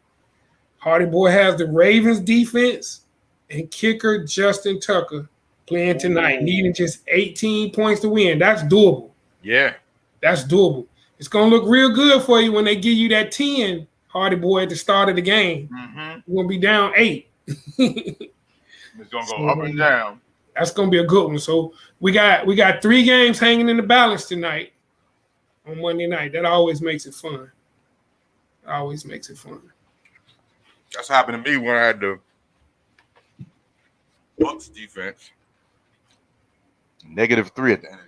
Hardy Boy has the Ravens defense and kicker Justin Tucker playing tonight, needing just 18 points to win. That's doable. Yeah. That's doable. It's going to look real good for you when they give you that 10, Hardy Boy, at the start of the game. You're going to be down 8. It's going to go up and down. That's going to be a good one. So we got 3 games hanging in the balance tonight on Monday night. That always makes it fun. That's what happened to me when I had the Bucs defense. -3 at the end of the game.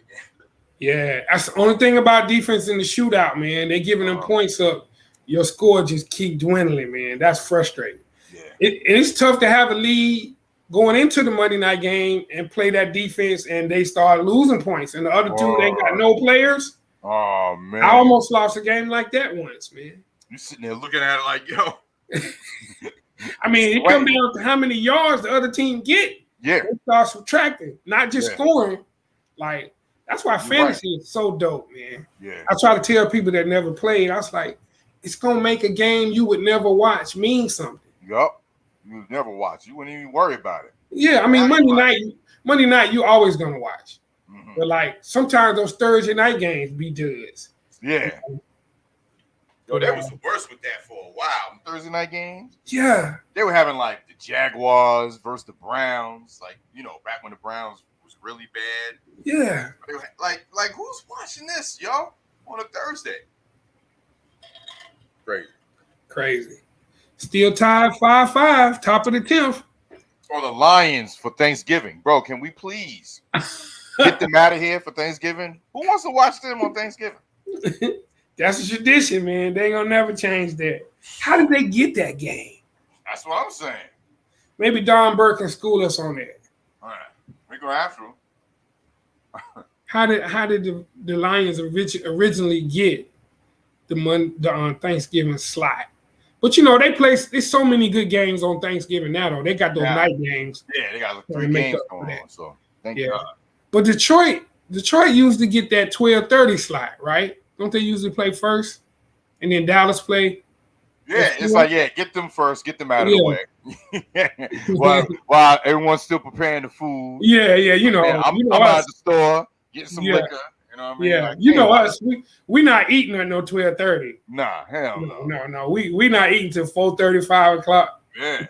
Yeah, that's the only thing about defense in the shootout, man. They giving them points up. Your score just keep dwindling, man. That's frustrating. Yeah. It's tough to have a lead going into the Monday night game and play that defense, and they start losing points. And the other two, they got no players. Oh, man. I almost lost a game like that once, man. You sitting there looking at it like, yo. I mean, it comes down to how many yards the other team get. Yeah. They start subtracting, not just scoring. Like, that's why fantasy is so dope, man. Yeah. I try to tell people that never played, I was like, it's going to make a game you would never watch mean something. Yup. You would never watch. You wouldn't even worry about it. Yeah, I mean, Monday night, you always going to watch. But, like, sometimes those Thursday night games be duds. Yeah. Yo, that was the worst with that for a while. Thursday night games? Yeah. They were having, like, the Jaguars versus the Browns. Like, you know, back when the Browns were was really bad. Yeah. Like who's watching this, yo, on a Thursday? Crazy. Still tied 5-5, top of the 10th. Or the Lions for Thanksgiving. Bro, can we please get them out of here for Thanksgiving? Who wants to watch them on Thanksgiving? That's a tradition, man. They ain't gonna never change that. How did they get that game? That's what I'm saying. Maybe Don Burke can school us on that. All right. We're going to have to. How did the Lions originally get the Thanksgiving slot? But they play. There's so many good games on Thanksgiving now. Though they got those night games. Yeah, they got 3 games going on. So thank God. But Detroit used to get that 12:30 slot, right? Don't they usually play first, and then Dallas play? Yeah, it's like get them first, get them out of the way. while everyone's still preparing the food. Yeah, I'm out of the store getting some liquor. You know what I mean? Yeah, like, us. We not eating at no 12:30. Nah, hell no. No. We not eating till 4:30, 5 o'clock. Yeah.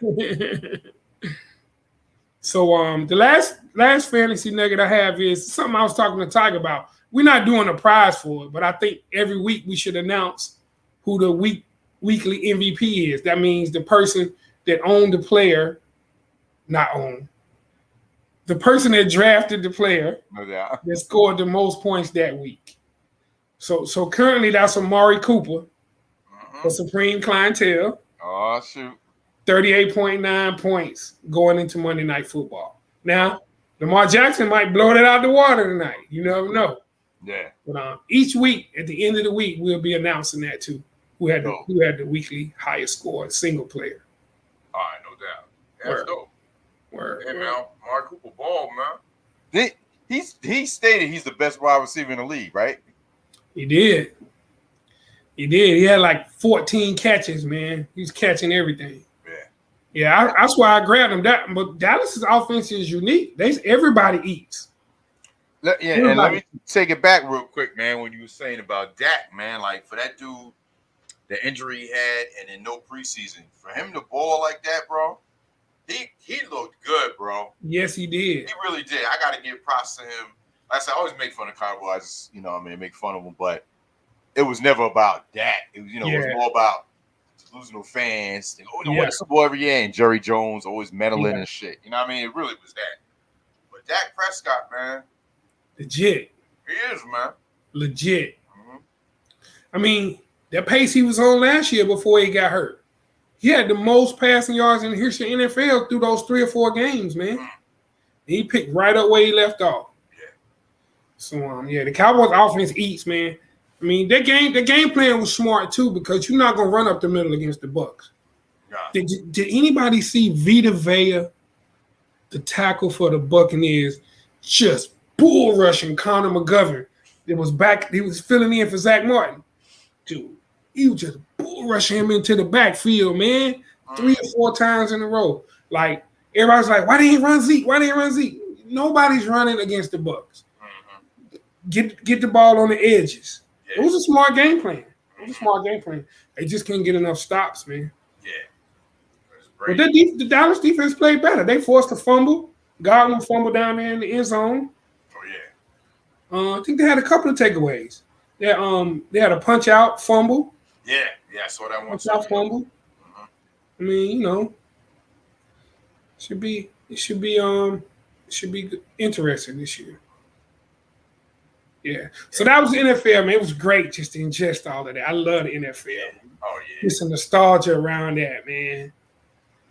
So the last fantasy nugget I have is something I was talking to Tiger about. We're not doing a prize for it, but I think every week we should announce who the weekly MVP is. That means the person that owned the player, the person that drafted the player that scored the most points that week. So currently that's Amari Cooper for Supreme Clientele. Oh, shoot. 38.9 points going into Monday Night Football. Now, Lamar Jackson might blow that out the water tonight. You never know. Yeah. But each week, at the end of the week, we'll be announcing that too. Who had the weekly highest score, single player. All right, no doubt. That's dope. Hey, man, Amari Cooper ball, man. He stated he's the best wide receiver in the league, right? He did. He had like 14 catches, man. He's catching everything. Yeah, that's why I grabbed him. But Dallas's offense is unique. Everybody eats. Let me take it back real quick, man. When you were saying about Dak, man, like for that dude, the injury he had, and then no preseason, for him to ball like that, bro, he looked good, bro. Yes, he did. He really did. I got to give props to him. Like I said, I always make fun of Cowboys, make fun of them, but it was never about that. It was, it was more about losing no fans. They win the Super Bowl every year, and Jerry Jones always meddling and shit. You know what I mean? It really was that. But Dak Prescott, man, legit. He is, man. Legit. Mm-hmm. I mean, that pace he was on last year before he got hurt. He had the most passing yards in the history of the NFL through those 3 or 4 games, man. Mm-hmm. He picked right up where he left off. Yeah. So, the Cowboys offense eats, man. I mean, the game plan was smart too because you're not gonna run up the middle against the Bucs. Yeah. Did anybody see Vita Vea, the tackle for the Buccaneers, just bull rushing Connor McGovern? It was back. He was filling in for Zach Martin. Dude, he was just bull rushing him into the backfield, man. 3 or 4 times in a row. Like everybody's like, why didn't he run Zeke? Why didn't he run Zeke? Nobody's running against the Bucs. Get the ball on the edges. It was a smart game plan. They just couldn't get enough stops, man. Yeah. But the Dallas defense played better. They forced a fumble. Godwin fumbled down there in the end zone. Oh, yeah. I think they had a couple of takeaways. They had a punch-out fumble. Yeah, I saw that one. Punch-out fumble. Mm-hmm. I mean, it should be interesting this year. Yeah. So that was the NFL, man. It was great just to ingest all of that. I love the NFL. Yeah. Oh, yeah. There's some nostalgia around that, man.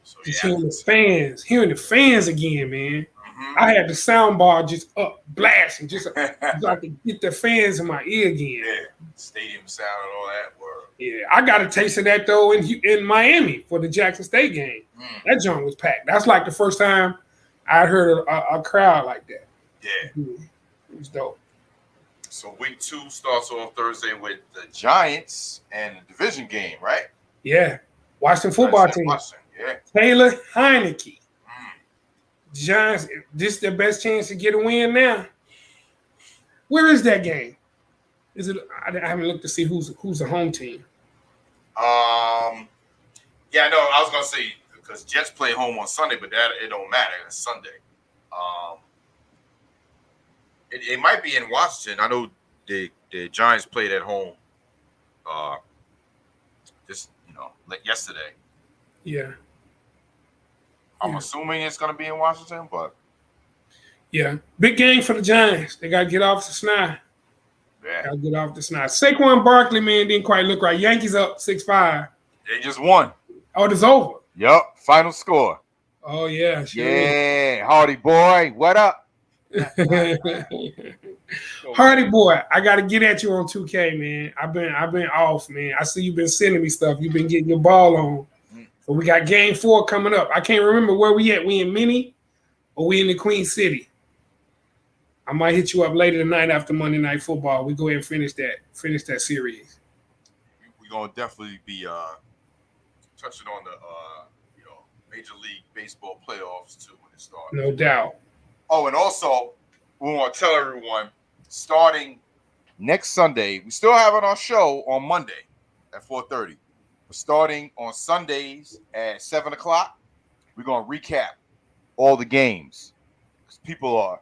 So, just hearing the fans again, man. Mm-hmm. I had the sound bar just up blasting, just so I could get the fans in my ear again. Yeah. Stadium sound and all that word. Yeah. I got a taste of that, though, in Miami for the Jackson State game. That joint was packed. That's like the first time I heard a crowd like that. Yeah. It was dope. So week 2 starts on Thursday with the Giants and the division game, right? Yeah. Washington football team. Yeah. Taylor Heineke. Giants, this is their best chance to get a win now. Where is that game? Is it? I haven't looked to see who's the home team. Yeah, no, I was gonna say because Jets play home on Sunday, but that it don't matter. It's Sunday. It might be in Washington. I know the Giants played at home. Just like yesterday. Yeah. I'm assuming it's gonna be in Washington, but yeah, big game for the Giants. They gotta get off the snide. Yeah. Gotta get off the snide. Saquon Barkley, man, didn't quite look right. Yankees up 6-5. They just won. Oh, it's over. Yup. Final score. Oh yeah. Sure yeah. Hardy boy. What up? Hardy boy, I gotta get at you on 2K, man. I've been off, man. I see you've been sending me stuff. You've been getting your ball on. So we got game 4 coming up. I can't remember where we at. We in Minnie or we in the Queen City? I might hit you up later tonight after Monday Night Football. We go ahead and finish that series. We're gonna definitely be touching on the Major League Baseball playoffs too when it starts. No doubt. Oh, and also we want to tell everyone starting Next Sunday, we still have it on show on Monday at 4:30. We're starting on Sundays at 7 o'clock. We're gonna recap all the games. People are,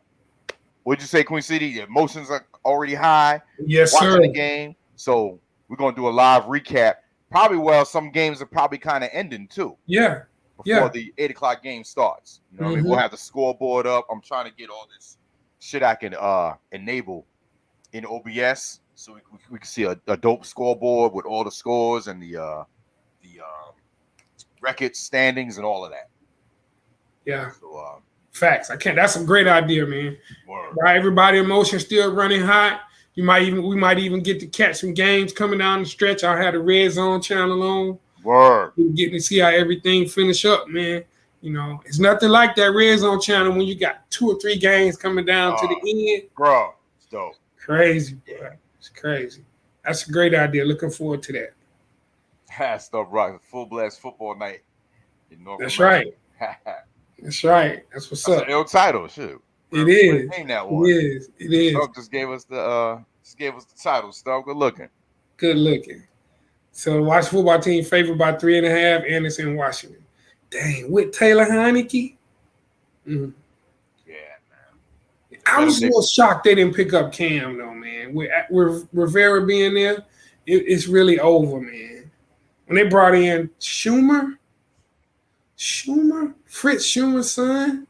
what'd you say, Queen City? The emotions are already high. Yes, watching sir. the game. So we're gonna do a live recap. Probably some games are probably kind of ending too. Yeah. Before the 8 o'clock game starts. You know what I mean? We'll have the scoreboard up. I'm trying to get all this shit I can enable in OBS so we can see a dope scoreboard with all the scores and the record standings and all of that. Yeah. So facts. That's a great idea, man. Right, everybody emotion still running hot. We might even get to catch some games coming down the stretch. I had a Red Zone channel on. Word. We're getting to see how everything finish up, man. It's nothing like that Red Zone channel when you got 2 or 3 games coming down to the end. Bro, it's dope. Crazy, bro. It's crazy. That's a great idea. Looking forward to that. Stuff right. Fullblas football night in North That's America. right. That's right. That's what's up. An ill title, shoot. It is. Name that one. It is. It is. Stuff just gave us the title. Stuff. Good looking. Good looking. So the Washington football team favored by 3.5, and it's in Washington. Dang, with Taylor Heineke. Mm. Yeah, man. I was a little shocked they didn't pick up Cam though, man. With Rivera being there, it's really over, man. When they brought in Fritz Schumer's son,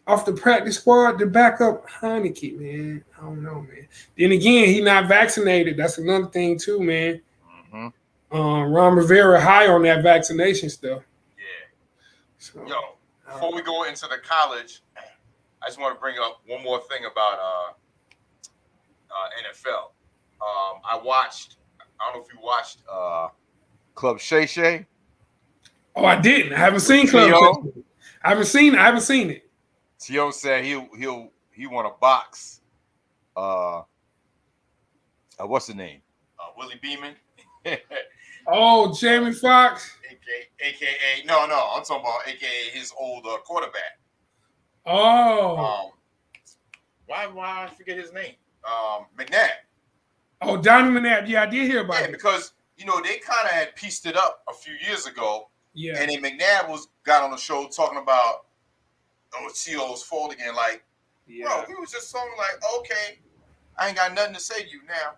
off the practice squad to back up Heineke, man. I don't know, man. Then again, he not vaccinated. That's another thing too, man. Ron Rivera high on that vaccination stuff. Yeah. So, before we go into the college, I just want to bring up one more thing about NFL. I don't know if you watched Club Shay Shay. Oh, I didn't. I haven't seen Club Shay Shay. I haven't seen it. T.O. said he want to box. What's the name? Willie Beeman. Oh, Jamie Foxx. AKA no, I'm talking about AKA his old quarterback. Oh. Why I forget his name? McNabb. Oh, Donnie McNabb. Yeah, I did hear about it. Yeah, because they kind of had pieced it up a few years ago. Yeah. And then McNabb got on the show talking about T.O.'s fault again. Like, bro, we was just talking like, okay, I ain't got nothing to say to you now.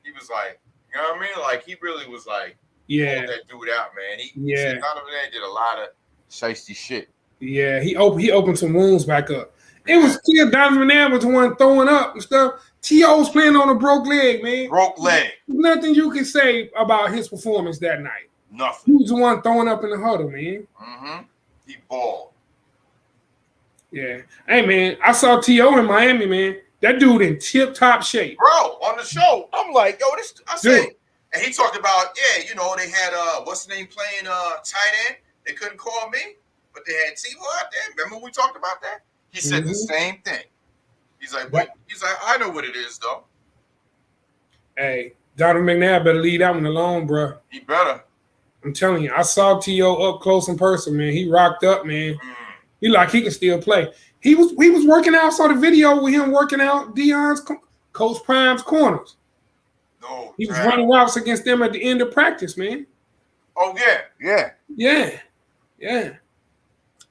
He was like, you know what I mean? Like, he really was like, pulling that dude out, man. He out over there did a lot of shiesty shit. Yeah, he opened some wounds back up. It was clear Donovan McNabb was the one throwing up and stuff. T.O.'s playing on a broke leg, man. Broke leg. There's nothing you can say about his performance that night. Nothing. He was the one throwing up in the huddle, man. Mm-hmm. He balled. Yeah. Hey, man, I saw T.O. in Miami, man. That dude in tip-top shape. Bro, on the show, I'm like, yo, this, I say, and he talked about, they had, what's the name playing tight end? They couldn't call me, but they had T.O. out there. Remember we talked about that? He said the same thing. He's like, I know what it is, though. Hey, Donovan McNabb better leave that one alone, bro. He better. I'm telling you, I saw T.O. up close in person, man. He rocked up, man. He can still play. He was working out. I saw the video with him working out Deion's Coach Prime's corners. No, he was running routes against them at the end of practice, man. Oh yeah.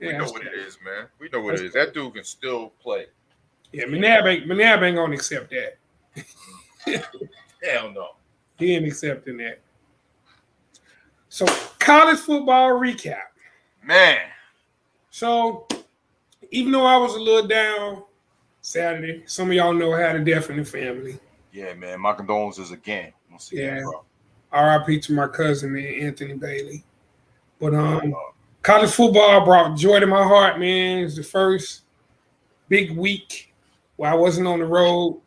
We know what it is, man. We know what it is. That dude can still play. Yeah, McNabb ain't gonna accept that. Hell no. He ain't accepting that. So college football recap. Man. So even though I was a little down Saturday, some of y'all know I had a death in the family. Yeah, man. My condolences again. Once again, bro. R.I.P. to my cousin, man, Anthony Bailey. But college football brought joy to my heart, man. It was the first big week where I wasn't on the road.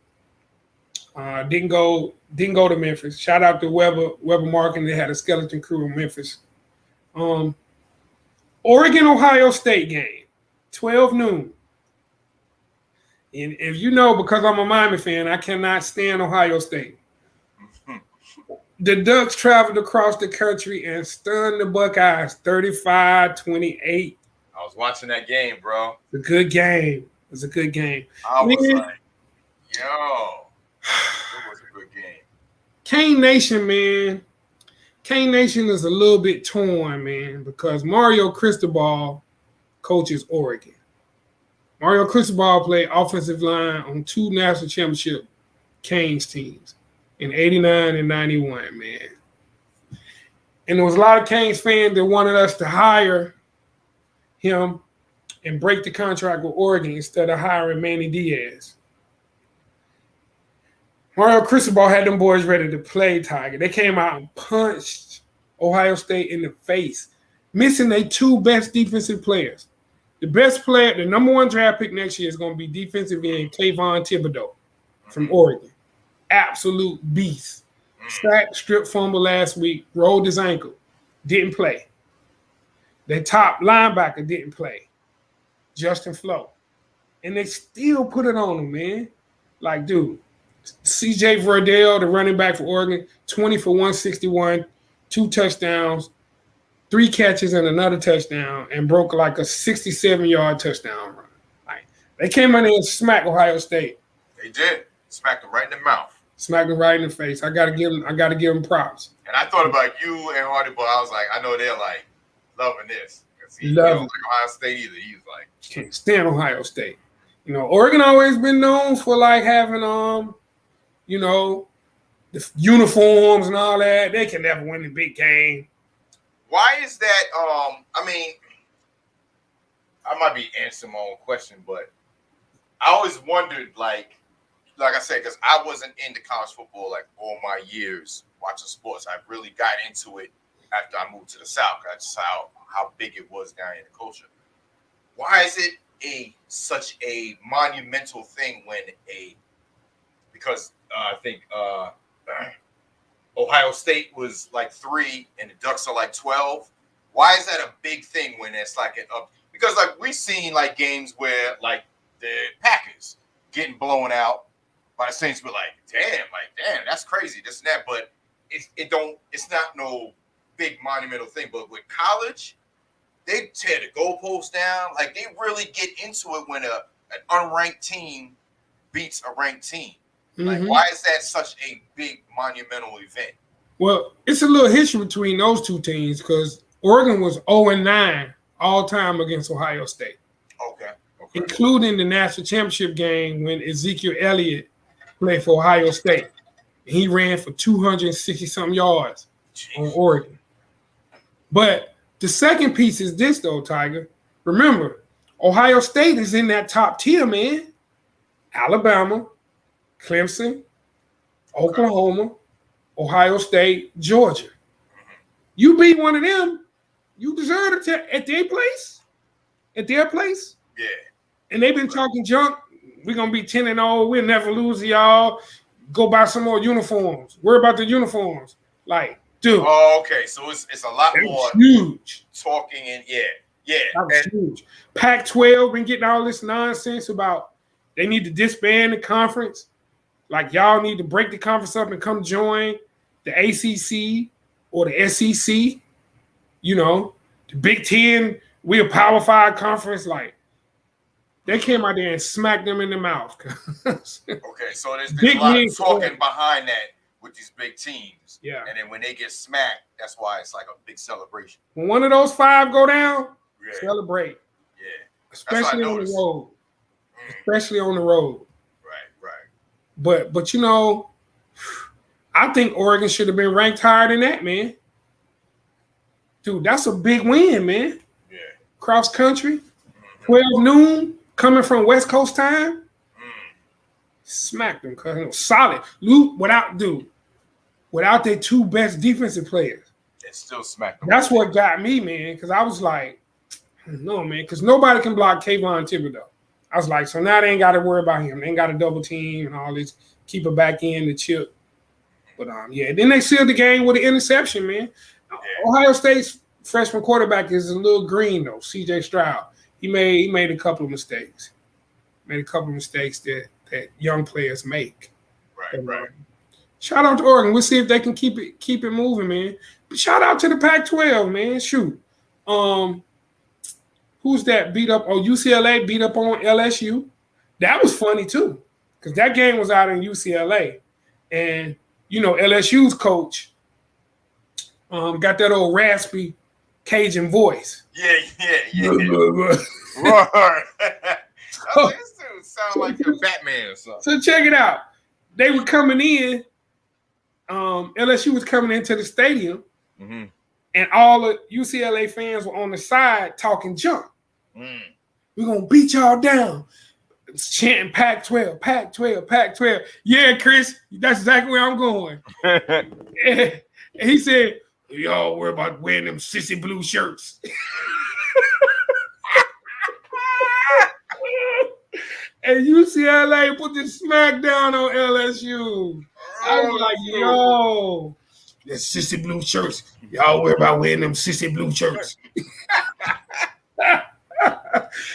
Didn't go to Memphis. Shout out to Weber Marketing. They had a skeleton crew in Memphis. Oregon, Ohio State game, 12 noon. And if you know, because I'm a Miami fan, I cannot stand Ohio State. The Ducks traveled across the country and stunned the Buckeyes 35-28. I was watching that game, bro. It's a good game. It was a good game. I was like, yo, it was a good game. Cane Nation, man. Cane Nation is a little bit torn, man, because Mario Cristobal coaches Oregon. Mario Cristobal played offensive line on 2 national championship Canes teams in 89 and 91, man. And there was a lot of Canes fans that wanted us to hire him and break the contract with Oregon instead of hiring Manny Diaz. Mario Cristobal had them boys ready to play, Tiger. They came out and punched Ohio State in the face, missing their 2 best defensive players. The best player, the number 1 draft pick next year is going to be defensive end Kayvon Thibodeau from Oregon. Absolute beast. Sack, strip fumble last week, rolled his ankle, didn't play. Their top linebacker didn't play, Justin Flo. And they still put it on him, man. Like, dude, CJ Verdell, the running back for Oregon, 20 for 161, 2 touchdowns, 3 catches and another touchdown, and broke like a 67-yard touchdown run. Like, they came in there and smacked Ohio State. They did. Smacked them right in the mouth. Smacked them right in the face. I gotta give them props. And I thought about you and Hardy, but I was like, I know they're like loving this. He Love don't like Ohio State either. He's like, can't stand Ohio State. You know, Oregon always been known for like having you know, the uniforms and all that. They can never win the big game. why is that? I mean, I might be answering my own question, but I always wondered, like I said, because I wasn't into college football like all my years watching sports. I really got into it after I moved to the South. I just saw how big it was down in the culture. Why is it such a monumental thing when because I think Ohio State was like 3 and the Ducks are like 12. Why is that a big thing when it's like because like we've seen like games where like the Packers getting blown out by the Saints, but like damn, that's crazy, this and that. But it's not no big monumental thing. But with college, they tear the goalposts down. Like they really get into it when an unranked team beats a ranked team. Like, why is that such a big monumental event? Well, it's a little history between those two teams because Oregon was 0-9 all time against Ohio State. Okay. Including the national championship game when Ezekiel Elliott played for Ohio State. He ran for 260-something yards on Oregon. But the second piece is this, though, Tiger. Remember, Ohio State is in that top tier, man. Alabama, Clemson, Oklahoma, Ohio State, Georgia. You beat one of them, you deserve it at their place. At their place. Yeah. And they've been talking junk. We're going to be 10-0. We'll never lose to y'all. Go buy some more uniforms. Worry about the uniforms. Like, dude. Oh, okay. So it's a lot more huge talking and yeah. That was huge. Pac-12 been getting all this nonsense about they need to disband the conference. Like, y'all need to break the conference up and come join the ACC or the SEC. You know, the Big Ten, we're a Power 5 conference. Like, they came out there and smacked them in the mouth. Okay, so there's a lot of talking behind that with these big teams. Yeah. And then when they get smacked, that's why it's like a big celebration. When one of those 5 go down, celebrate. Yeah. Especially on the road. especially on the road. Right. But you know, I think Oregon should have been ranked higher than that, man. Dude, that's a big win, man. Yeah. Cross country, 12 noon, coming from West Coast time. Smacked them, cuz it was solid. Luke, without their two best defensive players. It still smacked them. That's what got me, man, because I was like, no, man, because nobody can block Kayvon Thibodeau. I was like, so now they ain't got to worry about him. They ain't got to double team and all this, keep it back in the chip. But yeah, then they sealed the game with an interception, man. Yeah. Ohio State's freshman quarterback is a little green though, C.J. Stroud. He made a couple of mistakes. Made a couple of mistakes that young players make. Right. Shout out to Oregon. We'll see if they can keep it moving, man. But shout out to the Pac-12, man. Shoot. Who's that beat up? Oh, UCLA beat up on LSU. That was funny too, because that game was out in UCLA. And, you know, LSU's coach got that old raspy Cajun voice. Yeah. Right. This dude sound like a Batman or something. So check it out. They were coming in. LSU was coming into the stadium, and all the UCLA fans were on the side talking junk. We're going to beat y'all down. Chanting Pac-12, Pac-12, Pac-12. Yeah, Chris, that's exactly where I'm going. And he said, y'all worry about wearing them sissy blue shirts. And UCLA put the smack down on LSU. I was like, yo, the sissy blue shirts. Y'all worry about wearing them sissy blue shirts.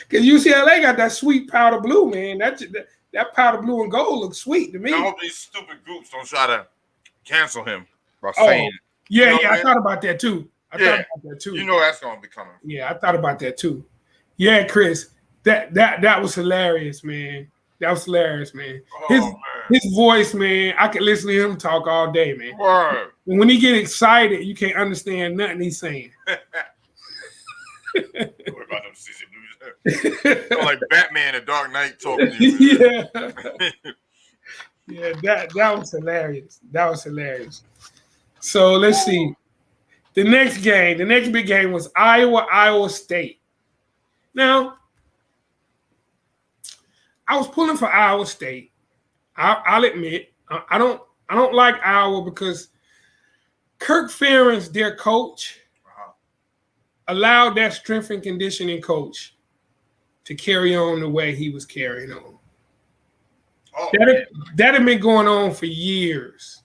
Because UCLA got that sweet powder blue, man. That powder blue and gold looks sweet to me. I hope these stupid groups don't try to cancel him by saying it. Yeah, I thought about that too. You know that's going to be coming. Yeah, I thought about that too. Yeah, Chris, that was hilarious, man. That was hilarious, man. His voice, man, I could listen to him talk all day, man. Word. And when he get excited, you can't understand nothing he's saying. What about them sissy blues? Like Batman and Dark Knight talking to you. Yeah, that was hilarious. That was hilarious. So let's see. The next big game was Iowa State. Now, I was pulling for Iowa State. I'll admit, I don't like Iowa because Kirk Ferentz, their coach, allowed that strength and conditioning coach to carry on the way he was carrying on. That had been going on for years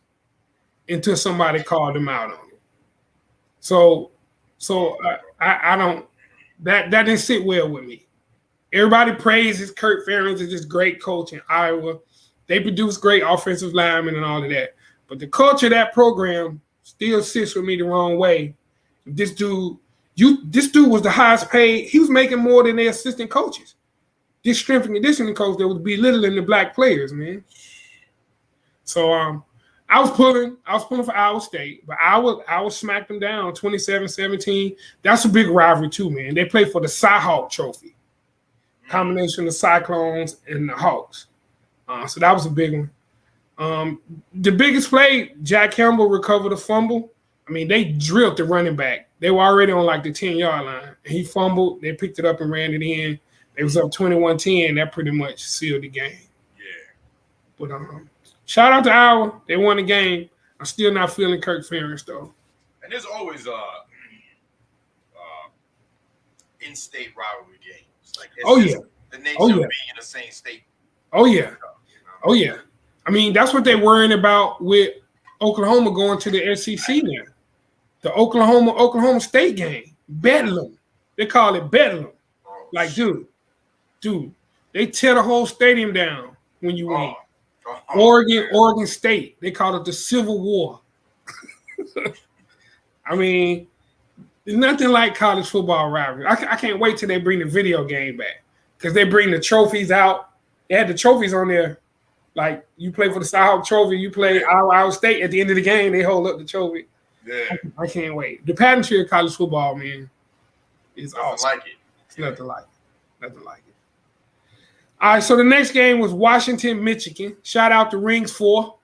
until somebody called him out on it. So I don't. That didn't sit well with me. Everybody praises Kirk Ferentz as this great coach in Iowa. They produce great offensive linemen and all of that. But the culture of that program still sits with me the wrong way. This dude was the highest paid. He was making more than their assistant coaches. This strength and conditioning coach that was belittling the black players, man. So I was pulling for Iowa State, but Iowa smacked them down 27-17. That's a big rivalry too, man. They play for the Cy-Hawk Trophy. Combination of the Cyclones and the Hawks. So that was a big one. The biggest play, Jack Campbell recovered a fumble. I mean, they drilled the running back. They were already on like the 10-yard line. And he fumbled. They picked it up and ran it in. They was up 21-10. That pretty much sealed the game. Yeah. But shout out to Iowa. They won the game. I'm still not feeling Kirk Ferentz, though. And there's always in-state rivalry games. Like the nature of being in the same state. Oh, yeah. Oh, yeah. I mean, that's what they're worrying about with Oklahoma going to the SEC now. The Oklahoma State game. Bedlam. They call it Bedlam. Like, dude, they tear the whole stadium down when you win. Oregon State. They call it the Civil War. I mean, there's nothing like college football rivalry. I can't wait till they bring the video game back because they bring the trophies out. They had the trophies on there. Like, you play for the Cy-Hawk Trophy, you play Iowa State. At the end of the game, they hold up the trophy. Yeah. I can't wait. The pageantry of college football, man, is awesome. Like it. It's nothing like it. Nothing like it. All right, so the next game was Washington, Michigan. Shout out to Rings 4.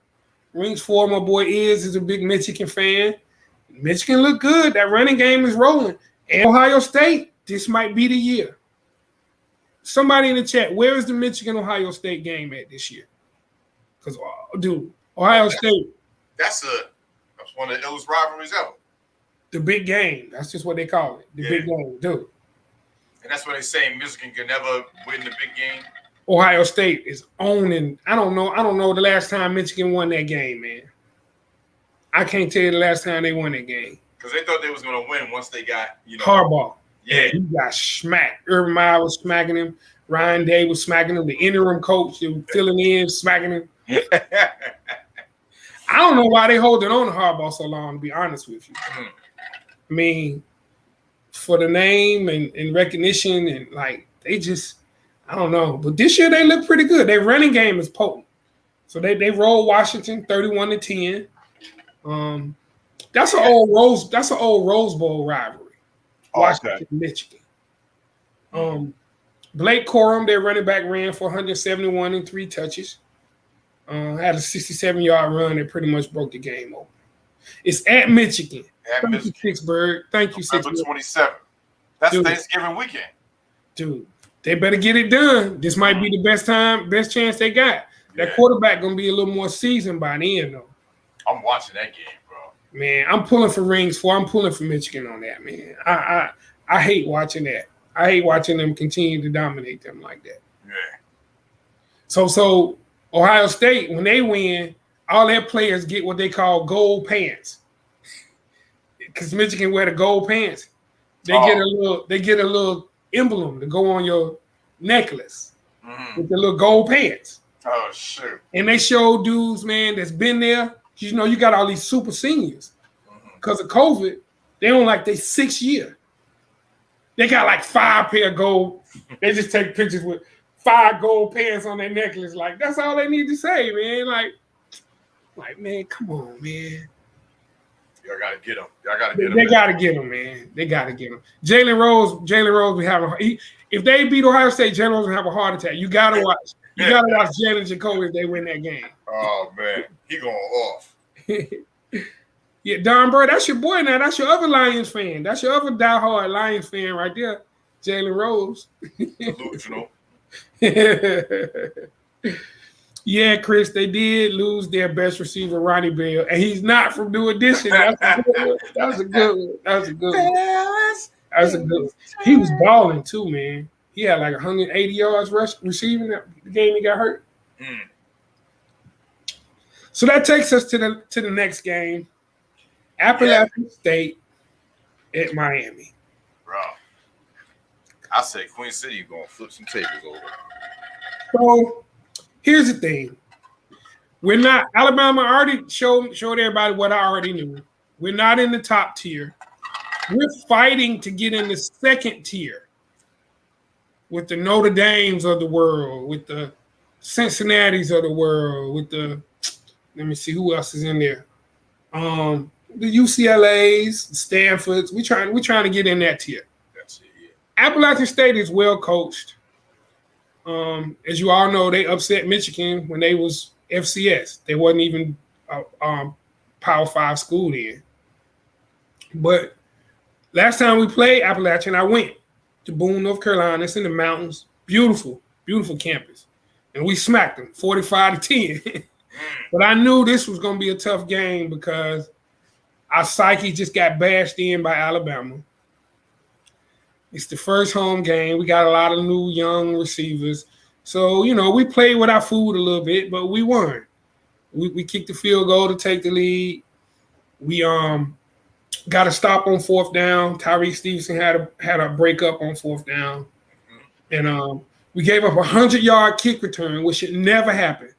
Rings 4, my boy is a big Michigan fan. Michigan looked good. That running game is rolling. And Ohio State, this might be the year. Somebody in the chat, where is the Michigan-Ohio State game at this year? Because, dude, Ohio State. That's one of the illest rivalries ever. The big game. That's just what they call it. The big game, dude. And that's what they say. Michigan can never win the big game. Ohio State is owning. I don't know the last time Michigan won that game, man. I can't tell you the last time they won that game. Because they thought they was going to win once they got, Harbaugh. Yeah. He got smacked. Urban Meyer was smacking him. Ryan Day was smacking him. The interim coach, they were filling in, smacking him. I don't know why they holding on to Harbaugh so long, to be honest with you. I mean, for the name and recognition and, they just – I don't know. But this year they look pretty good. Their running game is potent. So they rolled Washington 31-10. That's an old Rose Bowl rivalry. Washington, Michigan. Blake Corum, their running back, ran for 171 and 3 touches. Had a 67-yard run that pretty much broke the game open. It's at Michigan. Thank you, Pittsburgh. Thank you, November 27th. That's Thanksgiving weekend. Dude, they better get it done. This might be the best chance they got. That quarterback gonna be a little more seasoned by then, though. I'm watching that game, bro. Man, I'm pulling for Rings 4. I'm pulling for Michigan on that, man. I hate watching that. I hate watching them continue to dominate them like that. Yeah. So Ohio State, when they win, all their players get what they call gold pants. Because Michigan wear the gold pants. They get a little emblem to go on your necklace with the little gold pants. Oh, shit. And they show dudes, man, that's been there. You got all these super seniors. Because of COVID, they on they 6th year. They got 5 pair of gold. They just take pictures with 5 gold pants on their necklace. That's all they need to say, man. Man, come on, man. Y'all gotta get them. They gotta get them, man. They gotta get them. Jalen Rose be having. If they beat Ohio State, Jalen Rose will have a heart attack. You gotta watch. You gotta watch Jalen Jacoby if they win that game. Oh man, he going off. Yeah, Don Burr, that's your boy now. That's your other Lions fan. That's your other diehard Lions fan right there, Jalen Rose. Delusional. Yeah, Chris, they did lose their best receiver, Ronnie Bell, and he's not from New Edition. That's a good one. He was balling too, man. He had 180 yards receiving the game he got hurt. So that takes us to the next game. Appalachian State at Miami. Bro, I say Queen City going to flip some tables over. So here's the thing. We're not – Alabama already showed everybody what I already knew. We're not in the top tier. We're fighting to get in the second tier with the Notre Dames of the world, with the Cincinnatis of the world, with the – let me see who else is in there. The UCLAs, the Stanfords. We're trying to get in that tier. That's it, yeah. Appalachian State is well coached. As you all know, they upset Michigan when they was FCS. They wasn't even a Power 5 school then. But last time we played Appalachian, I went to Boone, North Carolina. It's in the mountains. Beautiful, beautiful campus. And we smacked them 45-10. But I knew this was going to be a tough game because our psyche just got bashed in by Alabama. It's the first home game. We got a lot of new young receivers. So, we played with our food a little bit, but we won. We kicked the field goal to take the lead. We got a stop on 4th down. Tyrese Stevenson had a breakup on 4th down. And we gave up a 100-yard kick return, which should never happen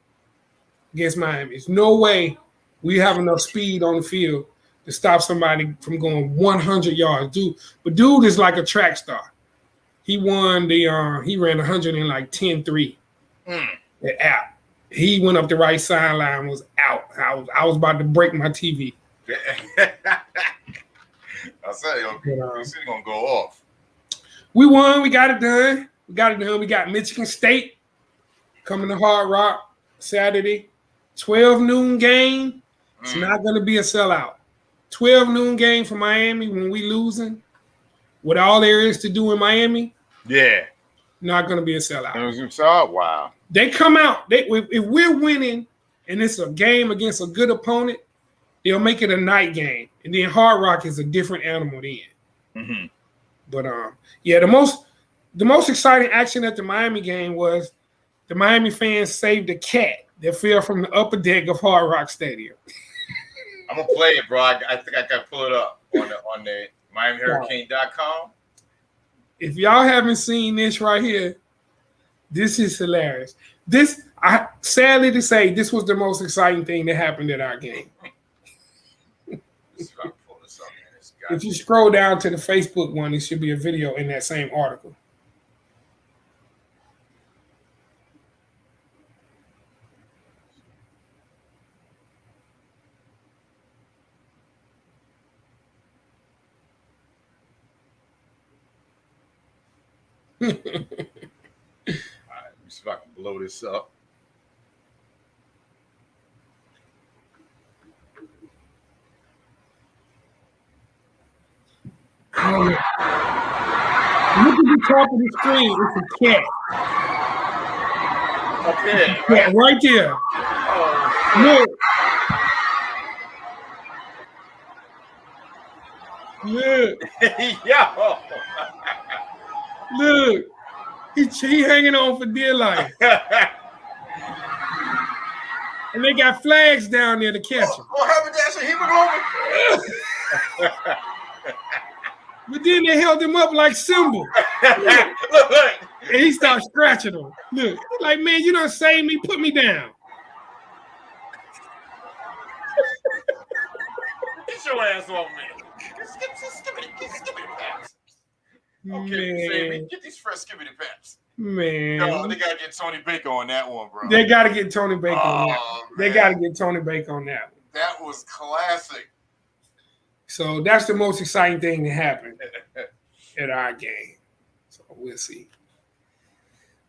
against Miami. There's no way we have enough speed on the field to stop somebody from going 100 yards. Dude is like a track star. He won he ran 110.3 at App. He went up the right sideline, was out. I was about to break my TV. I said, City gonna go off. We won. We got it done. We got Michigan State coming to Hard Rock Saturday, 12 noon game. It's not going to be a sellout. 12 noon game for Miami when we losing. With all there is to do in Miami, not going to be a sellout. Wow. They come out. If we're winning and it's a game against a good opponent, they'll make it a night game. And then Hard Rock is a different animal then. Mm-hmm. But the most exciting action at the Miami game was the Miami fans saved a cat that fell from the upper deck of Hard Rock Stadium. I'm gonna play it, bro. I think I can pull it up on the MiamiHurricane.com. If y'all haven't seen this right here, this is hilarious. This, I sadly to say, this was the most exciting thing that happened at our game. If you scroll down to the Facebook one, there should be a video in that same article. All right, let me see if I can blow this up. Look at the top of the screen. It's a cat. Up there, Yeah, right there. Oh, Look. yo. Look. He hanging on for dear life. And they got flags down there to catch him. What happened to that? So he went over. But then they held him up like Simba. Look. And he started scratching them. Look, like, man, you done saved me. Put me down. Get your ass off me. Give me the paps. Okay, Sammy, get these fresh skibbity paps. Man. No, they gotta get Tony Baker on that one, bro. They got to get Tony Baker on that one. They got to get Tony Baker on that one. That was classic. So that's the most exciting thing that happened at our game. So we'll see.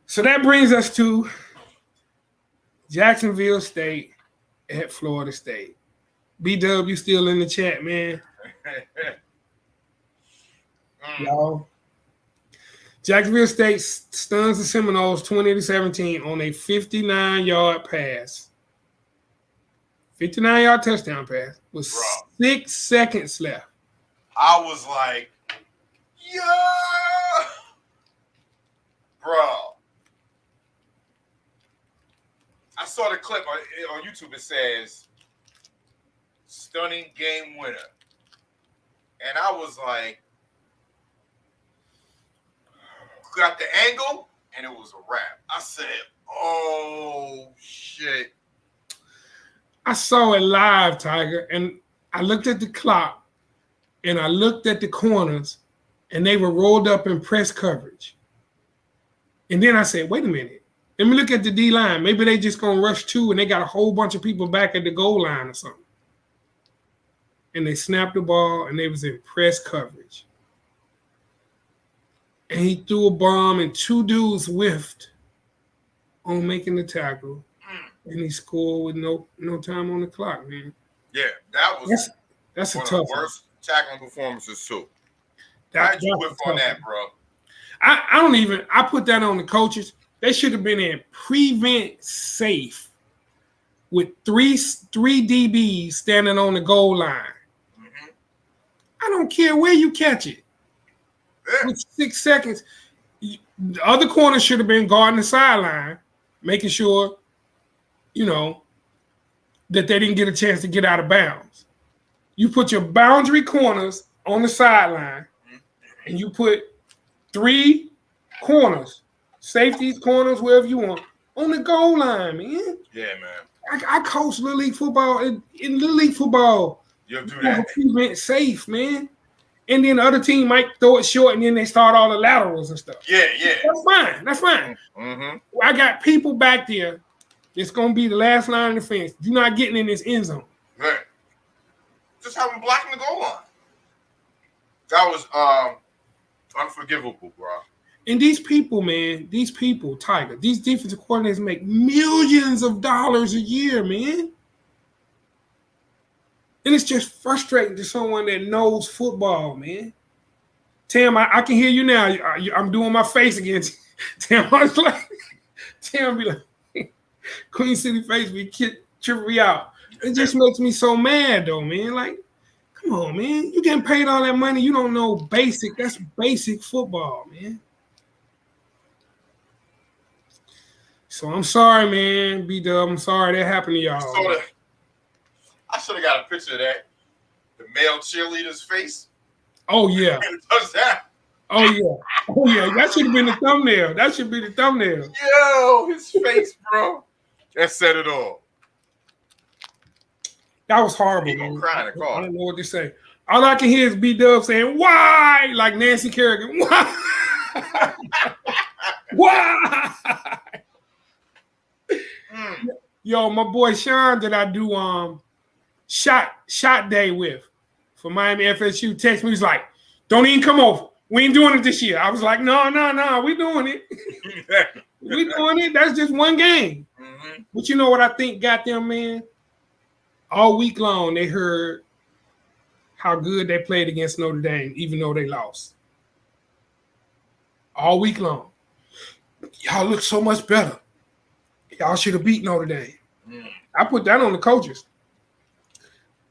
So that brings us to Jacksonville State at Florida State. B-Dub, you still in the chat, man? Y'all. Jacksonville State stuns the Seminoles 20-17 on a 59-yard pass. 59-yard touchdown pass with 6 seconds left. I was like, yeah, bro. I saw the clip on YouTube. It says stunning game winner. And I was like, got the angle, and it was a wrap. I said, oh, shit. I saw it live, Tiger, and I looked at the clock, and I looked at the corners, and they were rolled up in press coverage. And then I said, wait a minute. Let me look at the D-line. Maybe they just going to rush two, and they got a whole bunch of people back at the goal line or something. And they snapped the ball, and they was in press coverage. And he threw a bomb, and two dudes whiffed on making the tackle. And he scored with no time on the clock, man. Yeah, that was that's a one tough of the worst tackling performances, too. That's you whiff on that, bro? I put that on the coaches. They should have been in prevent safe with three DBs standing on the goal line. Mm-hmm. I don't care where you catch it. Yeah. With 6 seconds, the other corner should have been guarding the sideline, making sure, that they didn't get a chance to get out of bounds. You put your boundary corners on the sideline, and you put 3 corners, safeties, corners, wherever you want, on the goal line, man. Yeah, man. I coach Little League football. In Little League football, you'll do that. Prevent safe, man. And then the other team might throw it short, and then they start all the laterals and stuff. Yeah. That's fine. Mm-hmm. I got people back there that's going to be the last line of defense. You're not getting in this end zone. Right. Just have them blocking the goal line. That was unforgivable, bro. And these people, man, Tiger, these defensive coordinators make millions of dollars a year, man. And it's just frustrating to someone that knows football, man. Tim, I can hear you now. I'm doing my face again. Tim, I was like, Tim be like, Queen City face be tripping me out. It just makes me so mad, though, man. Like, come on, man. You getting paid all that money. You don't know basic. That's basic football, man. So I'm sorry, man. B-Dub, I'm sorry that happened to y'all. I should have got a picture of that. The male cheerleader's face. Oh, yeah. Oh, yeah. Oh, yeah. That should have been the thumbnail. That should be the thumbnail. Yo, his face, bro. That said it all. That was horrible, He gonna man. cry in the car. I don't know what to say. All I can hear is B-Dub saying, why? Like Nancy Kerrigan. Why? Why? Yo, my boy Sean that I do shot day with for Miami FSU text me. He's like, don't even come over. We ain't doing it this year. I was like, no, we doing it. We doing it. That's just one game. Mm-hmm. But you know what I think got them, man? All week long, they heard how good they played against Notre Dame, even though they lost. All week long. Y'all look so much better. Y'all should have beat Notre Dame. I put that on the coaches.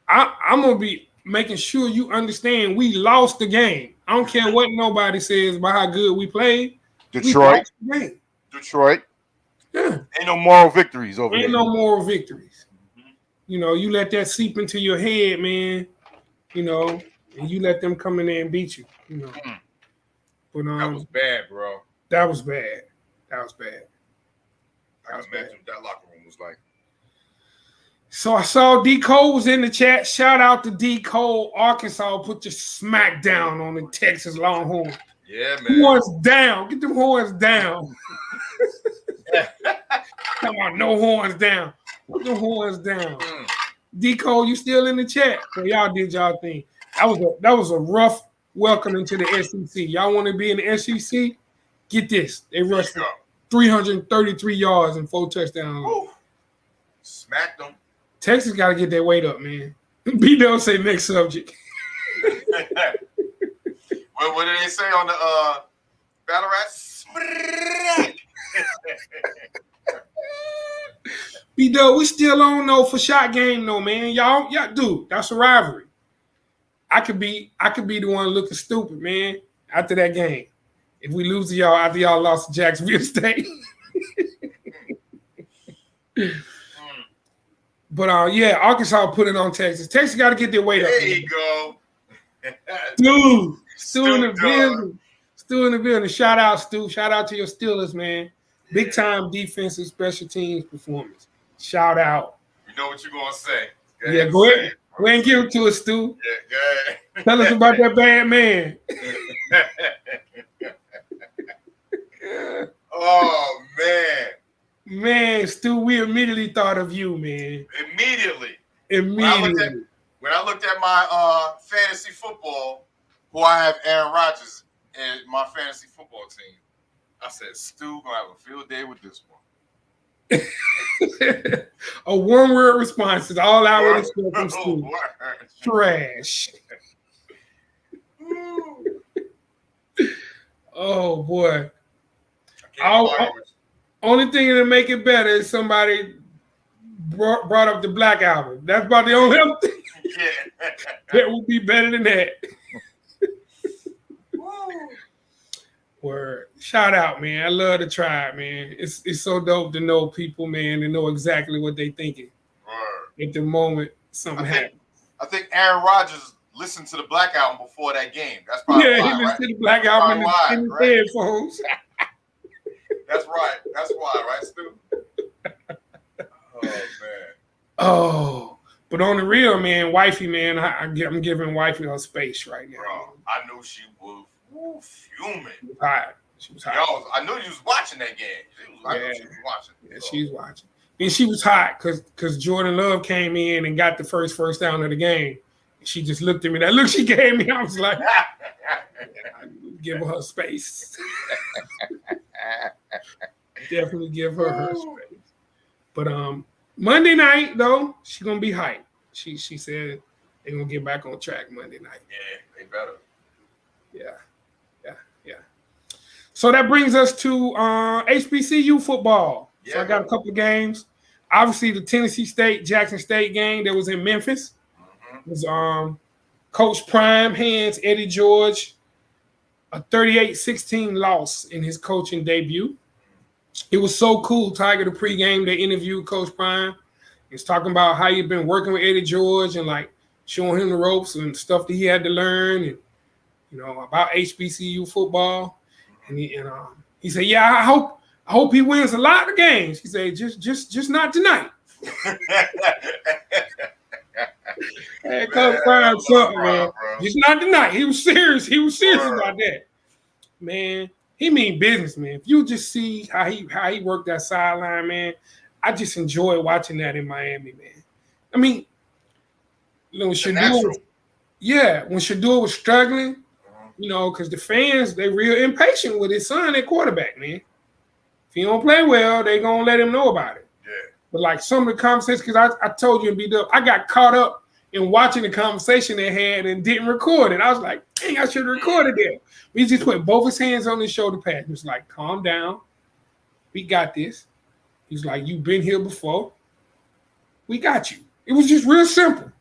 I'm going to be making sure you understand we lost the game. I don't care what nobody says about how good we played. Detroit. Yeah. Ain't no moral victories over there. Ain't no moral victories. Mm-hmm. You know, you let that seep into your head, man, you know, and you let them come in there and beat you, you know. But that was bad, bro. That was bad. I can imagine what that locker room was like. So I saw D. Cole was in the chat. Shout out to D. Cole, Arkansas. Put your smack down on the Texas Longhorns. Yeah, man. Horns down. Get them horns down. Come on, no horns down. Put the horns down. D. Cole, you still in the chat? So y'all did y'all thing. That was a rough welcome into the SEC. Y'all want to be in the SEC? Get this. They rushed for 333 yards and 4 touchdowns. Woo. Smacked them. Texas got to get their weight up, man. B don't say next subject. What did they say on the Battle Rats? B we still don't know for shot game, though, man. Y'all, dude, that's a rivalry. I could be the one looking stupid, man, after that game. If we lose to y'all after y'all lost to Jacksonville State. But yeah, Arkansas put it on Texas. Texas got to get their weight up. There you go. Dude, Stu in the building. Stu in the building. Shout out, Stu. Shout out to your Steelers, man. Big time defensive special teams performance. Shout out. You know what you're going to say. Go ahead. Go ahead and give it to us, Stu. Yeah, go ahead. Tell us about that bad man. Oh, man. Man, Stu, we immediately thought of you, man. Immediately. When I looked at my fantasy football, who I have Aaron Rodgers in my fantasy football team, I said, Stu gonna have a field day with this one. A one-word response is all I would expect from Stu. Trash. Oh boy. Only thing to make it better is somebody brought up the Black Album. That's about the only thing that would be better than that. Word. Shout out, man. I love the tribe, man. It's so dope to know people, man, and know exactly what they thinking. At the moment something happens. I think Aaron Rodgers listened to the Black Album before that game. That's probably he listened to the Black Album in his headphones. That's right. That's why, right, Stu? Oh, man. Oh, but on the real, man, wifey, man, I'm giving wifey her space right now. Bro, I knew she was fuming. She was hot. Yo, I knew you was watching that game. I knew she was watching. Yeah, she's watching. And she was hot because Jordan Love came in and got the first down of the game. She just looked at me. That look she gave me, I was like, Give her space. Definitely give her space. But Monday night though, she's gonna be hyped. She said they're gonna get back on track Monday night. Yeah, they better. Yeah. So that brings us to HBCU football. Yeah, so I got a couple of games. Obviously, the Tennessee State, Jackson State game that was in Memphis was Coach Prime hands Eddie George a 38-16 loss in his coaching debut. It was so cool. Tiger, the pregame, they interviewed Coach Prime. He's talking about how he'd been working with Eddie George and like showing him the ropes and stuff that he had to learn, and about HBCU football. And he said, "Yeah, I hope he wins a lot of games." He said, "Just not tonight." Hey, Coach Prime, something, man. Just not tonight. He was serious. He was serious about that, man. He mean business, man. If you just see how he worked that sideline, man, I just enjoy watching that in Miami, man. I mean, when Shador was struggling, because the fans, they real impatient with his son at quarterback, man. If he don't play well, they gonna let him know about it. Yeah. But like some of the conversations, because I told you in B-Dub, I got caught up in watching the conversation they had and didn't record it. I was like, dang, I should have recorded it. He just put both his hands on his shoulder pad. He was like, calm down. We got this. He's like, you've been here before. We got you. It was just real simple.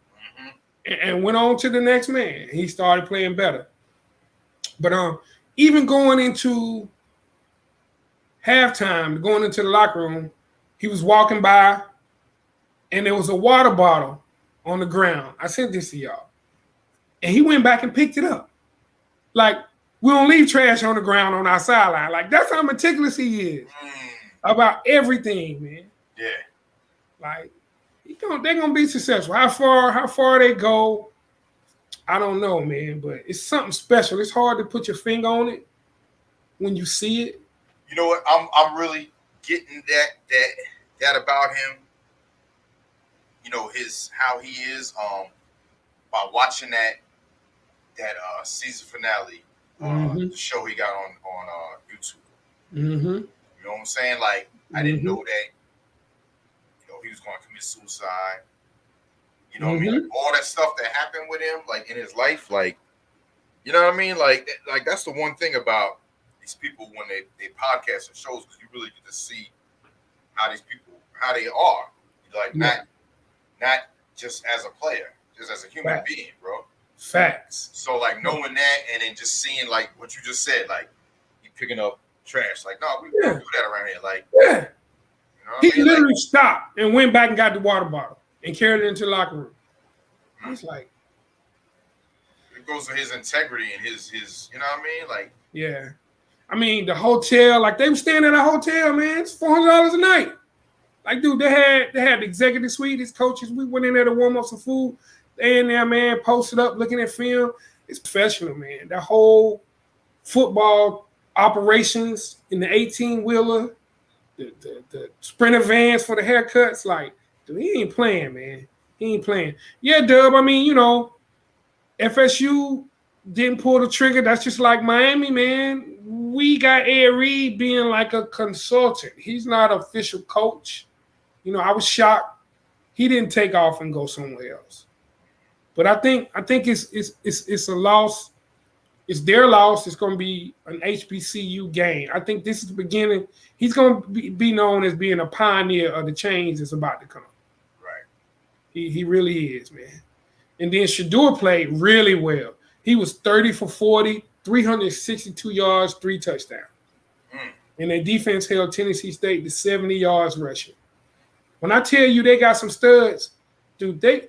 And went on to the next man. He started playing better. But even going into halftime, going into the locker room, he was walking by, and there was a water bottle on the ground. I sent this to y'all. And he went back and picked it up. Like, we don't leave trash on the ground on our sideline. Like, that's how meticulous he is about everything, man. Yeah. Like, they're gonna be successful. How far they go, I don't know, man. But it's something special. It's hard to put your finger on it when you see it. You know what? I'm really getting that about him. How he is by watching that season finale, the show he got on YouTube. Mm-hmm. You know what I'm saying? Like, I didn't know that he was going to commit suicide. You know what I mean? Like, all that stuff that happened with him, like in his life, like, you know what I mean? Like that's the one thing about these people when they podcast and shows, because you really get to see how these people, how they are. Like, not just as a player, just as a human being, bro. Facts. So like knowing that, and then just seeing like what you just said, like he picking up trash. Like, no, we don't do that around here. Like, He literally stopped and went back and got the water bottle and carried it into the locker room. It's like, it goes to his integrity and his, you know what I mean? Like, yeah. I mean, the hotel, like they were staying at a hotel, man. It's $400 a night. Like, dude, they had the executive suite, his coaches. We went in there to warm up some food. They in there, man, posted up, looking at film. It's professional, man. The whole football operations in the 18-wheeler, the Sprinter vans for the haircuts, like, dude, he ain't playing, man. He ain't playing. Yeah, Dub, I mean, FSU didn't pull the trigger. That's just like Miami, man. We got Ed Reed being like a consultant. He's not an official coach. I was shocked he didn't take off and go somewhere else. But I think it's a loss. It's their loss. It's going to be an HBCU gain. I think this is the beginning. He's going to be known as being a pioneer of the change that's about to come. Right. He really is, man. And then Shador played really well. He was 30 for 40, 362 yards, 3 touchdowns. And their defense held Tennessee State to 70 yards rushing. When I tell you they got some studs, dude, they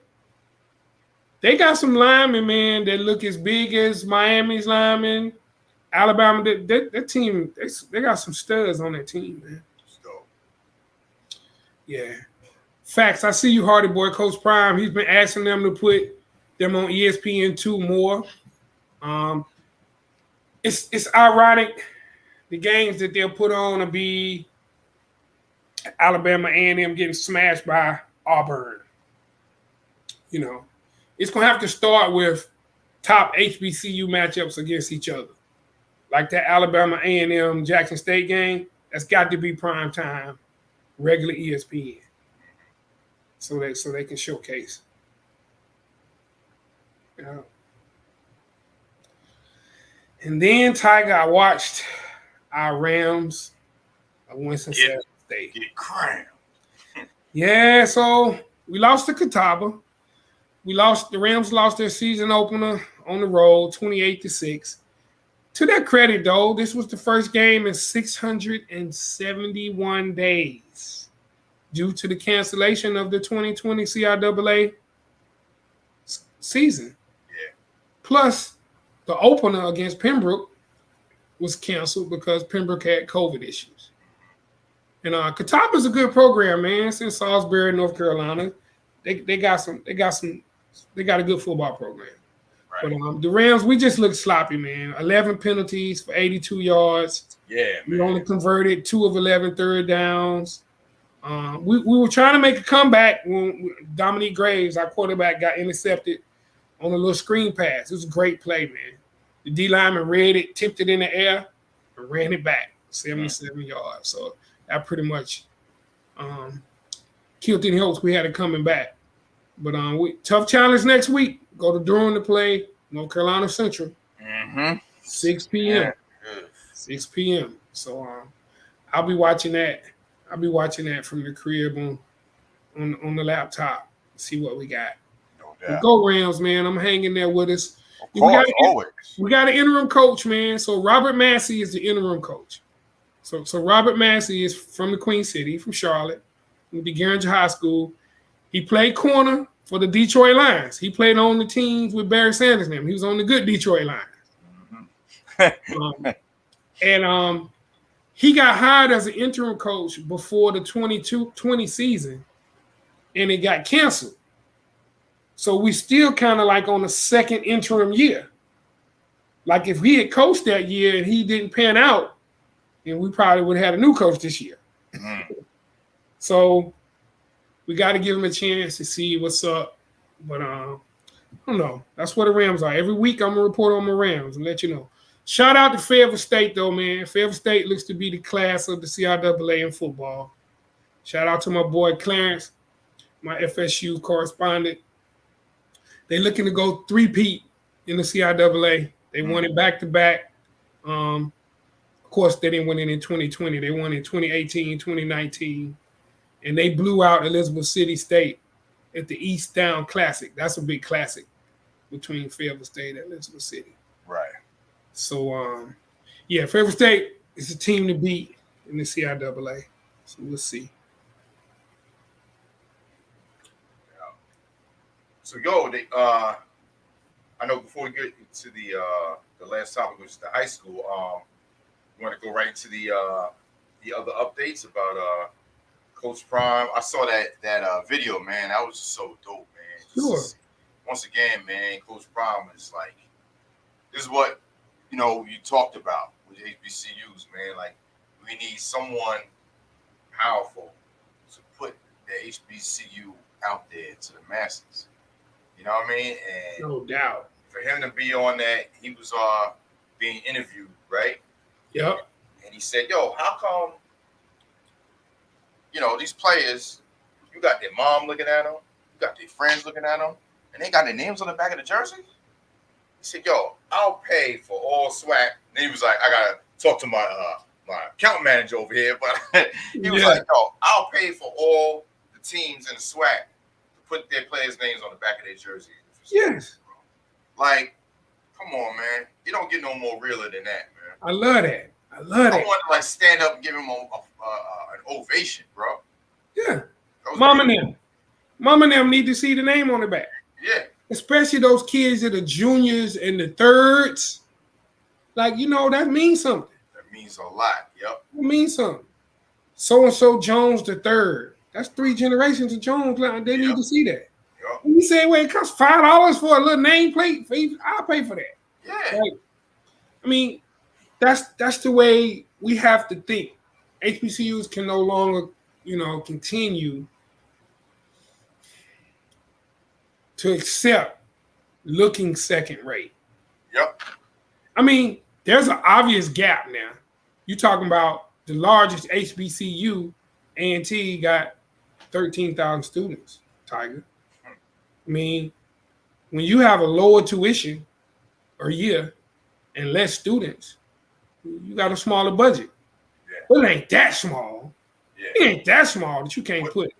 got some linemen, man, that look as big as Miami's linemen. Alabama, that team, they got some studs on that team, man. Yeah. Facts. I see you, Hardy Boy. Coach Prime, he's been asking them to put them on ESPN2 more. It's ironic. The games that they'll put on will be Alabama A&M getting smashed by Auburn. It's going to have to start with top HBCU matchups against each other. Like that Alabama A&M Jackson State game, that's got to be prime time, regular ESPN. So they can showcase. Yeah. And then, Tiger, I watched our Rams against Winston-Salem State. Get crammed. Yeah, so we lost to Catawba. The Rams lost their season opener on the road, 28-6. To their credit, though, this was the first game in 671 days due to the cancellation of the 2020 CIAA season. Yeah. Plus, the opener against Pembroke was canceled because Pembroke had COVID issues. And Catawba's a good program, man. It's in Salisbury, North Carolina. They got a good football program. Right. But the Rams, we just looked sloppy, man. 11 penalties for 82 yards. Yeah, man. We only converted 2 of 11 third downs. We were trying to make a comeback when Dominique Graves, our quarterback, got intercepted on a little screen pass. It was a great play, man. The D lineman read it, tipped it in the air, and ran it back, 77 yards. So that pretty much killed any hopes we had it coming back. But tough challenge next week. Go to Durham to play North Carolina Central. 6 p.m. Yeah. 6 p.m. So I'll be watching that. I'll be watching that from the crib on the laptop. See what we got. No doubt. Go Rams, man. I'm hanging there with us. Of course, always. We got an interim coach, man. So Robert Massey is the interim coach. So Robert Massey is from the Queen City, from Charlotte, went to Garinger High School. He played corner for the Detroit Lions. He played on the teams with Barry Sanders and them. He was on the good Detroit Lions. He got hired as an interim coach before the 2020 season, and it got canceled. So we still kind of like on the second interim year. Like if he had coached that year and he didn't pan out, then we probably would have had a new coach this year. So we got to give him a chance to see what's up. But I don't know. That's what the Rams are. Every week I'm going to report on my Rams and let you know. Shout out to Fayetteville State, though, man. Fayetteville State looks to be the class of the CIAA in football. Shout out to my boy Clarence, my FSU correspondent. They're looking to go three-peat in the CIAA. They won it back-to-back. Of course, they didn't win it in 2020. They won in 2018, 2019. And they blew out Elizabeth City State at the East Down Classic. That's a big classic between Fayetteville State and Elizabeth City. Right. So, Fayetteville State is a team to beat in the CIAA. So we'll see. So, I know before we get to the last topic, which is the high school, we want to go right into the other updates about Coach Prime. I saw that video, man. That was just so dope, man. Sure. Once again, man, Coach Prime is like, this is what you talked about with HBCUs, man. Like, we need someone powerful to put the HBCU out there to the masses. You know what I mean? And no doubt. For him to be on that, he was being interviewed, right? Yep. And he said, "Yo, how come? These players, you got their mom looking at them, you got their friends looking at them, and they got their names on the back of the jersey." He said, "Yo, I'll pay for all swag." And he was like, "I gotta talk to my account manager over here," but he was like, "Yo, I'll pay for all the teams and the swag to put their players' names on the back of their jersey." Yes. Like, come on, man. You don't get no more realer than that, man. I love that. I want to stand up and give him an ovation, bro. Yeah. Mom and them need to see the name on the back. Yeah. Especially those kids that are juniors and the thirds. Like, that means something. That means a lot. Yep. It means something. So-and-so Jones the third. That's 3 generations of Jones. They need to see that. Yep. When you say, well, it costs $5 for a little nameplate, I'll pay for that. Yeah. Like, I mean, that's the way we have to think. HBCUs can no longer, continue to accept looking second rate. Yep. I mean, there's an obvious gap now. You're talking about the largest HBCU, A&T got 13,000 students, Tiger. I mean, when you have a lower tuition a year and less students, you got a smaller budget. Yeah. But it ain't that small. Yeah. It ain't that small that you can't put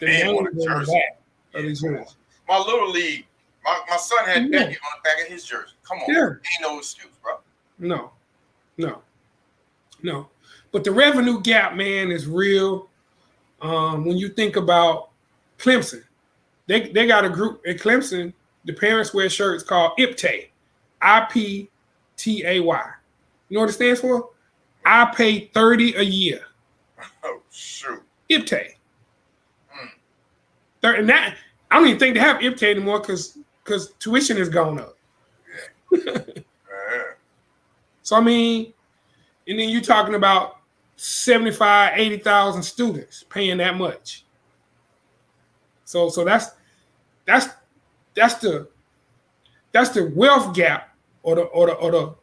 a name on a names on the jersey. back of Yeah, the come on. jersey. My little league, my son had Yeah. Beckett on the back of his jersey. Come on, Yeah. ain't no excuse, bro. No. But the revenue gap, man, is real. When you think about Clemson, they got a group at Clemson. The parents wear shirts called IPTAY, IPTAY. You know what it stands for? I pay $30 a year. Oh shoot. IPTAY. And that I don't even think they have IPTAY anymore because tuition has gone up. Yeah. So I mean, and then you're talking about 75, 80,000 students paying that much. So that's the wealth gap or the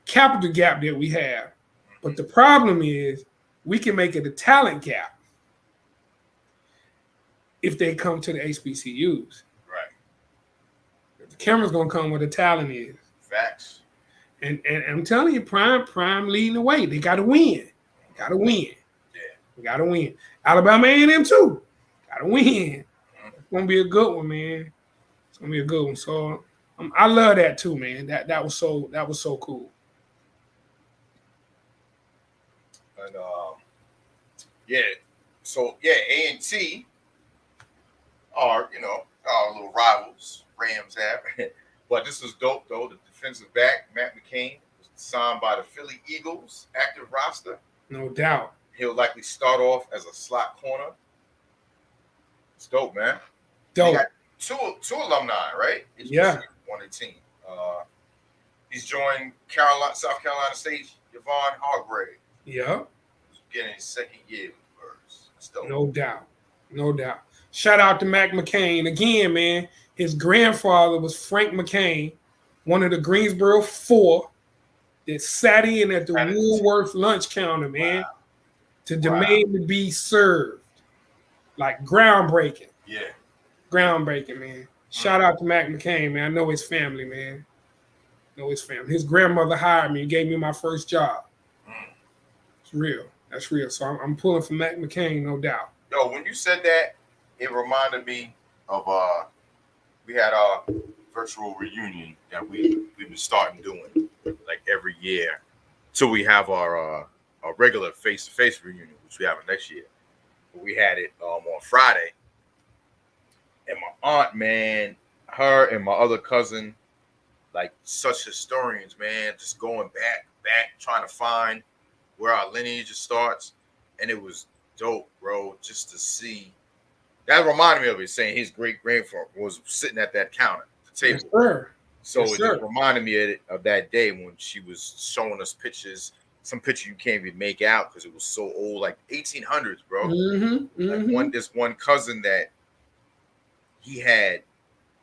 capital gap that we have. But the problem is we can make it a talent gap if they come to the HBCUs. Right. The camera's gonna come where the talent is. Facts. And I'm telling you, Prime leading the way. They gotta win. Yeah. We gotta win. Alabama A&M too. Gotta win. It's gonna be a good one, man. It's gonna be a good one. So I love that too, man. That was so cool. And A&T are our little rivals. Rams have, but this was dope though. The defensive back Matt McCain was signed by the Philly Eagles active roster. No doubt. He'll likely start off as a slot corner. It's dope, man. Dope. He got two alumni, right? Yeah. On the team. He's joined South Carolina State, Yvonne Hargrave. Yeah. He's getting his second year with the Birds. That's dope. No doubt. Shout out to Mac McCain. Again, man, his grandfather was Frank McCain, one of the Greensboro Four that sat in at the Woolworth lunch counter, man, to demand to be served. Like groundbreaking. Yeah. Groundbreaking, man. Shout out to Mac McCain, man. I know his family, man. His grandmother hired me and gave me my first job. It's real. That's real. So I'm pulling for Mac McCain, no doubt. Yo, when you said that, it reminded me of we had our virtual reunion that we've been starting doing like every year till we have our regular face-to-face reunion, which we have next year. But we had it on Friday, and my aunt, man, her and my other cousin, like such historians, man, just going back, trying to find where our lineage starts, and it was dope, bro, just to see. That reminded me of it, saying his great-grandfather was sitting at that counter, the table. Yes, sir. So Yes, it sir. just reminded me of that day when she was showing us pictures, some picture you can't even make out because it was so old, like 1800s, bro. Like this one cousin that he had,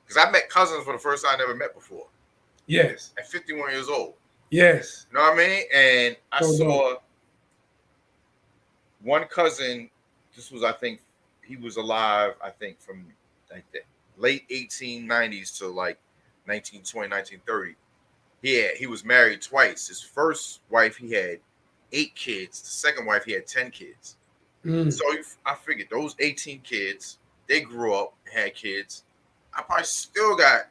because I met cousins for the first time I never met before. Yes. At 51 years old. Yes. You know what I mean? And I So saw one cousin, this was, I think, he was alive, I think, from like the late 1890s to like 1920, 1930. He was married twice. His first wife, he had 8 kids. The second wife, he had 10 kids. So I figured those 18 kids, they grew up and had kids. I probably still got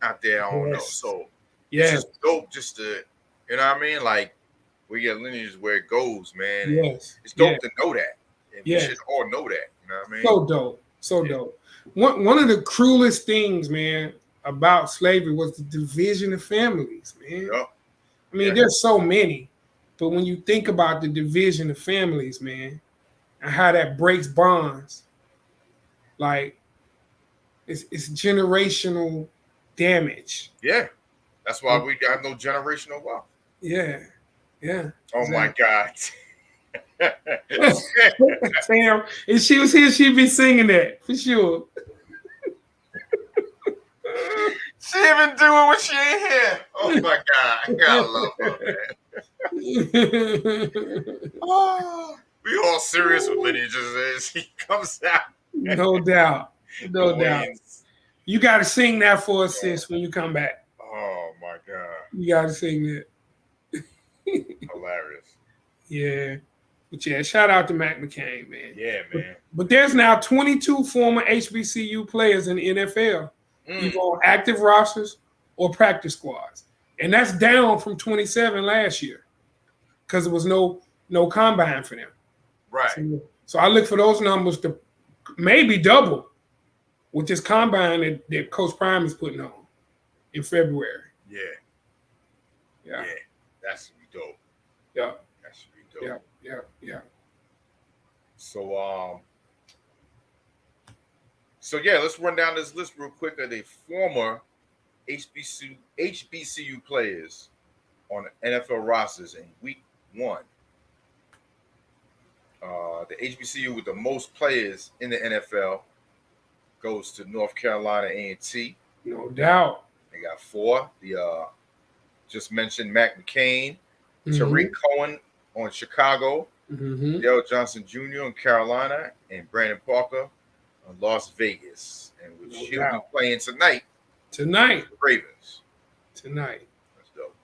out there, I don't know. So it's just dope just to, you know what I mean? Like, we get lineage where it goes, man. Yes. It's dope to know that. And we should all know that. You know what I mean? So dope. One of the cruelest things, man, about slavery was the division of families, man. Yep. I mean, there's so many, but when you think about the division of families, man, and how that breaks bonds, like it's generational damage. Yeah. That's why we got no generational wealth. Yeah. Oh my God. Damn, if she was here, she'd be singing that for sure. She even do it when she ain't here. Oh my God. I gotta love her, man. Oh, we all serious with lineages as he comes out. No doubt. No doubt. Wayne's. You got to sing that for us, sis, when you come back. Oh my God. You got to sing that. Hilarious. Yeah. But yeah, shout out to Mac McCain, man. Yeah, man. But there's now 22 former HBCU players in the NFL, either on active rosters or practice squads. And that's down from 27 last year because there was no combine for them. Right. So I look for those numbers to maybe double with this combine that Coach Prime is putting on in February. Yeah. Yeah. Yeah. That's dope. Yeah. That should be dope. Yeah. So yeah, let's run down this list real quick of the former HBCU players on the NFL rosters in week 1. The HBCU with the most players in the NFL goes to North Carolina A&T. No doubt. They got 4. The just mentioned Mac McCain, Tariq Cohen on Chicago, Dale Johnson Jr. on Carolina, and Brandon Parker on Las Vegas. And he'll be playing tonight. Tonight. Ravens. Tonight. That's dope.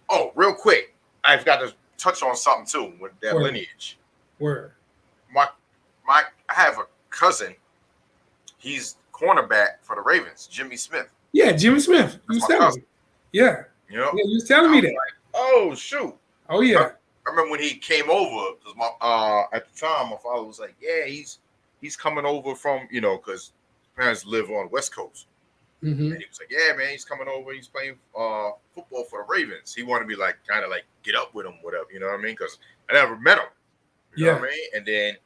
Oh, real quick. I've got to touch on something too with that lineage. Word. I have a cousin. He's cornerback for the Ravens, Jimmy Smith. Yeah, Jimmy Smith. You was telling me. Yeah. You know? Yeah, you was telling me that. Like, oh shoot. Oh yeah. I remember when he came over because at the time my father was like, yeah, he's coming over from, because parents live on the West Coast. And he was like, yeah, man, he's coming over. He's playing football for the Ravens. He wanted me kind of get up with him, whatever. You know what I mean? Because I never met him. You know what I mean? And then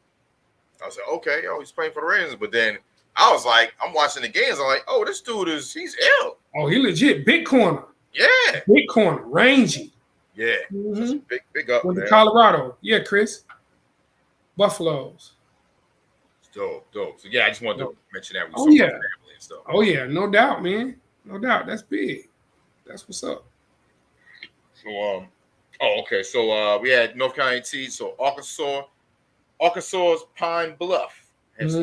I was like, okay, he's playing for the Ravens. But then I was like, I'm watching the games. I'm like, oh, this dude he's ill. Oh, he legit. Big corner. Yeah. Big corner. Rangy. Yeah. Big up. Went to Colorado. Yeah, Chris. Buffaloes. Dope. So yeah, I just wanted to mention that. Oh yeah. Family and stuff. Oh yeah, no doubt, man. No doubt. That's big. That's what's up. So okay. So we had North Carolina T. So Arkansas's Pine Bluff has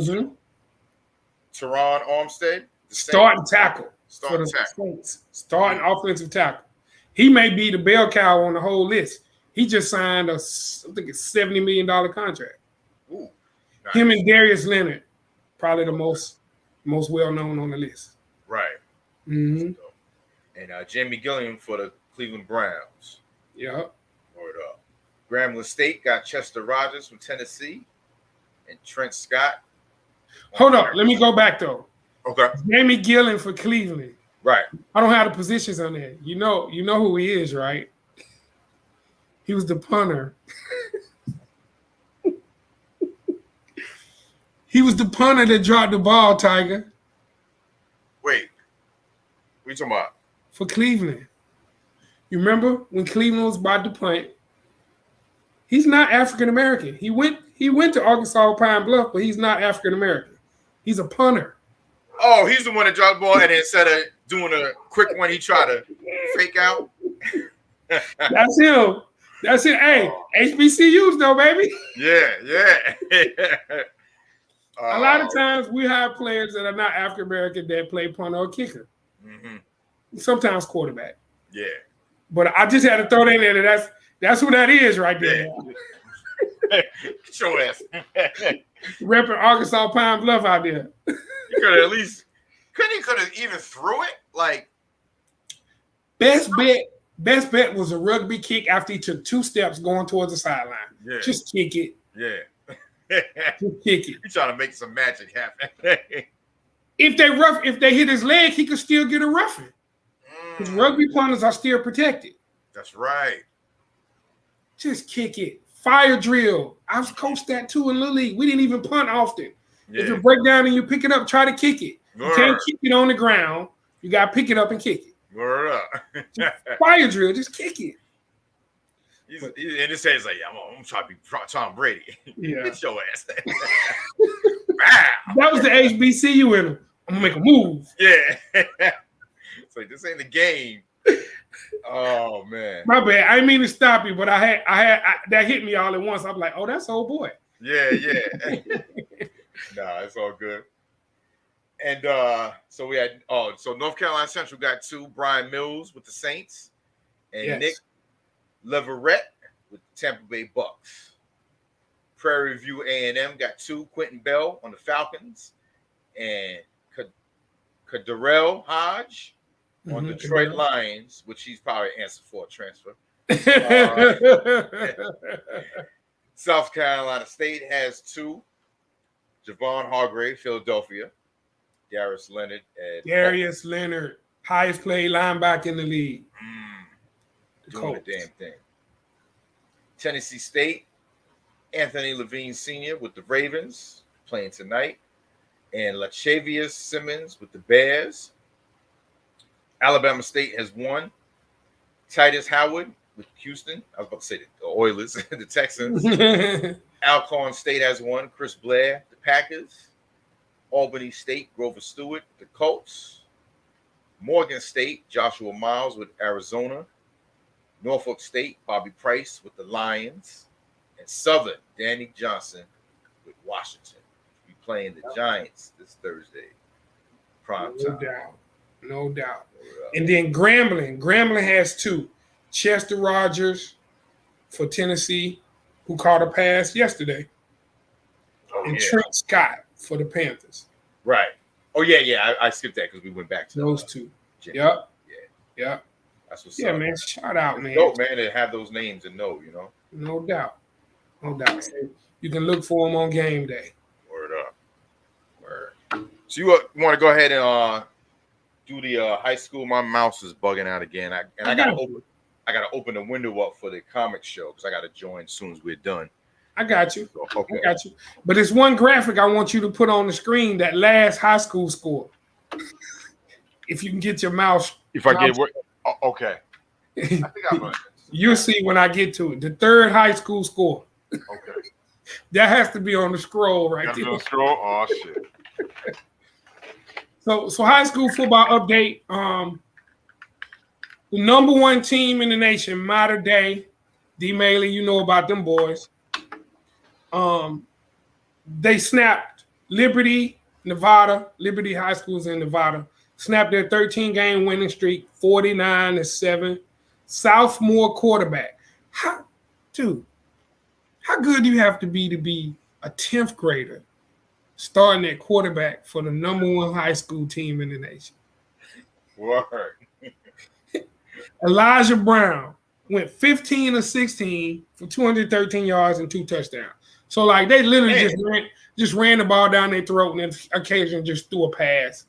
Teron Armstead, starting tackle for the Saints. Starting offensive tackle. He may be the bell cow on the whole list. He just signed I think it's $70 million contract. Ooh, nice. Him and Darius Leonard, probably the most well known on the list. Right. And Jamie Gilliam for the Cleveland Browns. Yeah. Word up. Grambling State got Chester Rodgers from Tennessee and Trent Scott. Hold up. Let me go back though. Okay. Jamie Gilliam for Cleveland. Right. I don't have the positions on there. You know who he is, right? He was the punter. He was the punter that dropped the ball, Tiger. Wait. What are you talking about? For Cleveland. You remember when Cleveland was about to punt? He's not African American. He went to Arkansas Pine Bluff, but he's not African American. He's a punter. Oh, he's the one that dropped the ball, and instead of doing a quick one, he tried to fake out. That's him. That's it. Hey, HBCUs though, baby. Yeah. A lot of times we have players that are not African American that play punter or kicker. Sometimes quarterback. Yeah. But I just had to throw that in there. That's who that is right there. Yeah. Get your ass. Repping Arkansas Pine Bluff out there. You could at least he could have even threw it like best bet was a rugby kick after he took 2 steps going towards the sideline. Yeah. Just kick it. Yeah. Just kick it. He's trying to make some magic happen. If they hit his leg, he could still get a roughing. Because rugby punters are still protected. That's right. Just kick it. Fire drill. I've coached that too in Little League. We didn't even punt often. Yeah. If you break down and you pick it up, try to kick it. You can't kick it on the ground. You got to pick it up and kick it. Word up. Fire drill. Just kick it. And this says like, I'm trying to be Tom Brady. Yeah. Get your ass. That was the HBCU in him. I'm going to make a move. Yeah. like, this ain't the game. Oh man. My bad. I didn't mean to stop you, but I that hit me all at once. I'm like, oh, that's old boy. Yeah. Nah, it's all good. And so we had so North Carolina Central got 2, Brian Mills with the Saints, and Nick Leverett with the Tampa Bay Bucks. Prairie View A&M got 2, Quentin Bell on the Falcons, and Kadarrell Hodge on Detroit Lions, which he's probably answered for a transfer. South Carolina State has 2, Javon Hargrave, Philadelphia, Darius Leonard, highest paid linebacker in the league. Doing the damn thing. Tennessee State, Anthony Levine Sr. with the Ravens, playing tonight, and Lachavius Simmons with the Bears. Alabama State has 1, Titus Howard with Houston. I was about to say the Oilers, the Texans. Alcorn State has 1, Chris Blair, the Packers. Albany State, Grover Stewart, the Colts. Morgan State, Joshua Miles with Arizona. Norfolk State, Bobby Price with the Lions. And Southern, Danny Johnson with Washington. Be playing the Giants this Thursday. Prime time. No doubt. And then Grambling has 2. Chester Rodgers for Tennessee, who caught a pass yesterday. And Trent Scott for the Panthers. Right. Oh, yeah. I skipped that because we went back to those 2. Yep. That's what's up. Yeah, man. Shout out, man. Dope, man, to have those names and know, you know. No doubt. So you can look for them on game day. Word up. So you want to go ahead and do the high school? My mouse is bugging out again. I gotta open the window up for the comic show because I gotta join as soon as we're done. I got you. Okay. I got you. But there's one graphic I want you to put on the screen, that last high school score. If you can get your mouse. If I get what? Okay. I think I'm going to. You'll see when I get to it. The 3rd high school score. Okay. That has to be on the scroll right there. On the scroll? Oh, shit. So high school football update. The number 1 team in the nation, Mater Dei, D. Maley, you know about them boys. They snapped Liberty High School's in Nevada, snapped their 13-game winning streak, 49-7. Sophomore quarterback. How good do you have to be a 10th grader starting at quarterback for the number 1 high school team in the nation? Word. Elijah Brown went 15 of 16 for 213 yards and 2 touchdowns. So, like, they literally just ran the ball down their throat and then occasionally just threw a pass.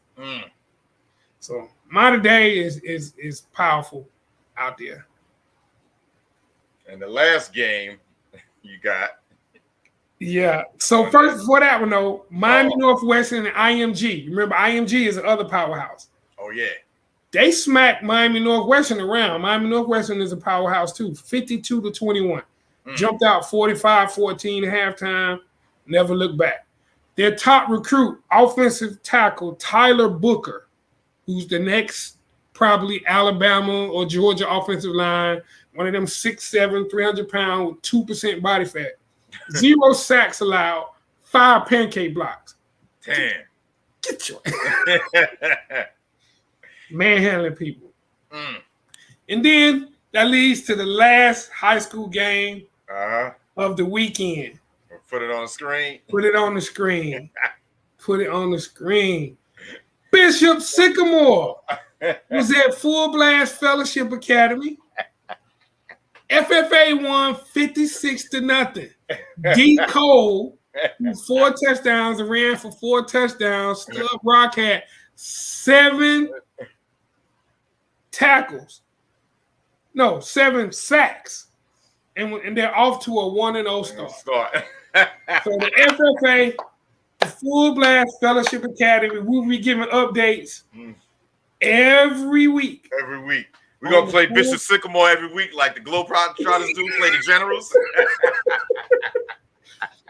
So, Mater Dei is powerful out there. And the last game you got. Yeah. So, first, before that one, though, Miami Northwestern and IMG. Remember, IMG is the other powerhouse. Oh, yeah. They smacked Miami Northwestern around. Miami Northwestern is a powerhouse, too, 52-21. Jumped out 45-14 at halftime, never looked back. Their top recruit, offensive tackle Tyler Booker, who's the next probably Alabama or Georgia offensive line, one of them 6'7", 300-pound with 2% body fat. 0 sacks allowed, 5 pancake blocks. Damn. Get your manhandling people. And then that leads to the last high school game of the weekend. Put it on the screen. Put it on the screen. Put it on the screen. Bishop Sycamore was at Fullblas Fellowship Academy. FFA won 56-0. D. Cole, 4 touchdowns and ran for 4 touchdowns. Stub Rock had 7 tackles. No, 7 sacks. And they're off to a 1-0 start. So the FFA, the Fullblas Fellowship Academy, we'll be giving updates every week. Every week. We're going to play Bishop Sycamore every week like the Globetrotters do, play the Generals.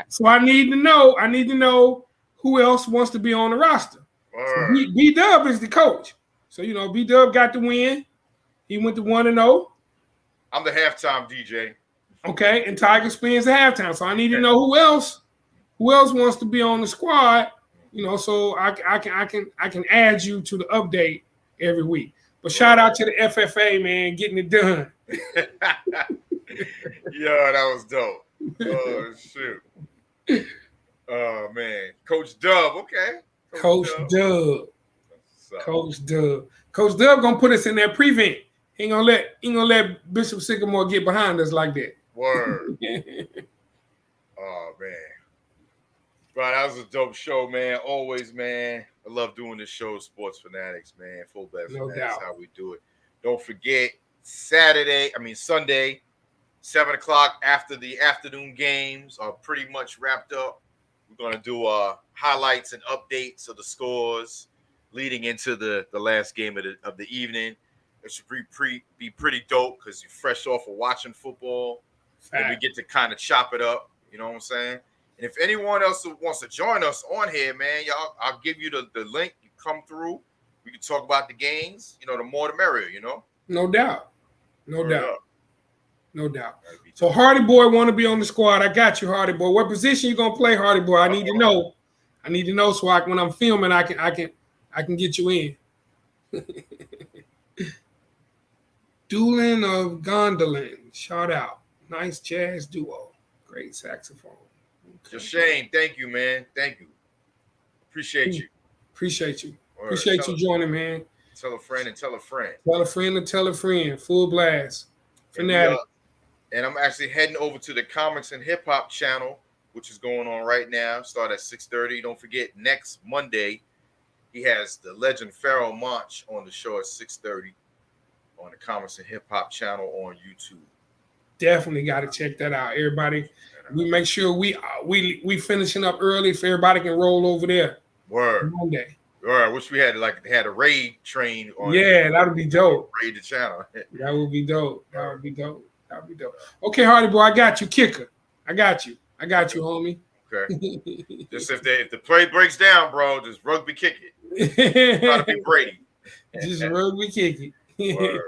So I need to know who else wants to be on the roster. So B-Dub is the coach. So, B-Dub got the win. He went to 1-0. I'm the halftime DJ. Okay, and Tiger spins the halftime. So I need to know who else wants to be on the squad, so I can add you to the update every week. But shout out to the FFA, man, getting it done. Yeah, that was dope. Oh, shoot. Oh, man. Coach Dub, okay. Coach Dub. Coach Dub gonna put us in that prevent. He ain't gonna let Bishop Sycamore get behind us like that. Word. Oh, man. Bro, that was a dope show, man. Always, man. I love doing this show, Sports Fanatics, man. Fullblas No Fanatics, doubt. how we do it. Don't forget, Sunday, 7 o'clock after the afternoon games are pretty much wrapped up. We're going to do highlights and updates of the scores leading into the last game of the evening. It should be pretty dope because you're fresh off of watching football. Fact. And we get to kind of chop it up. You know what I'm saying? And if anyone else wants to join us on here, man, y'all, I'll give you the link. You come through. We can talk about the games. The more the merrier, No doubt. No Word doubt. up. No doubt. So Hardy Boy want to be on the squad. I got you, Hardy Boy. What position you gonna play, Hardy Boy? I need to know. So when I'm filming, I can get you in. Doolin of Gondolin. Shout out. Nice jazz duo. Great saxophone. Okay. Shane, thank you, man. Thank you. Appreciate you. Appreciate you. Word. Appreciate you joining, man. Tell a friend and tell a friend. Tell a friend and tell a friend. Fullblas. Fanatics. And I'm actually heading over to the Comics and Hip Hop channel, which is going on right now. Start at 6:30. Don't forget, next Monday, he has the legend Pharaoh Monch on the show at 6:30 on the Comics and Hip Hop channel on YouTube. Definitely got to check that out, everybody. We make sure we finishing up early so everybody can roll over there. Word. Monday. Word. I wish we had a raid train on. Yeah, that would be dope. Raid the channel. That would be dope. Okay, Hardy Boy, I got you, kicker. I got you, homie. Okay. Just if the play breaks down, bro, just rugby kick it. Try to be Brady. Just rugby kick it. Word.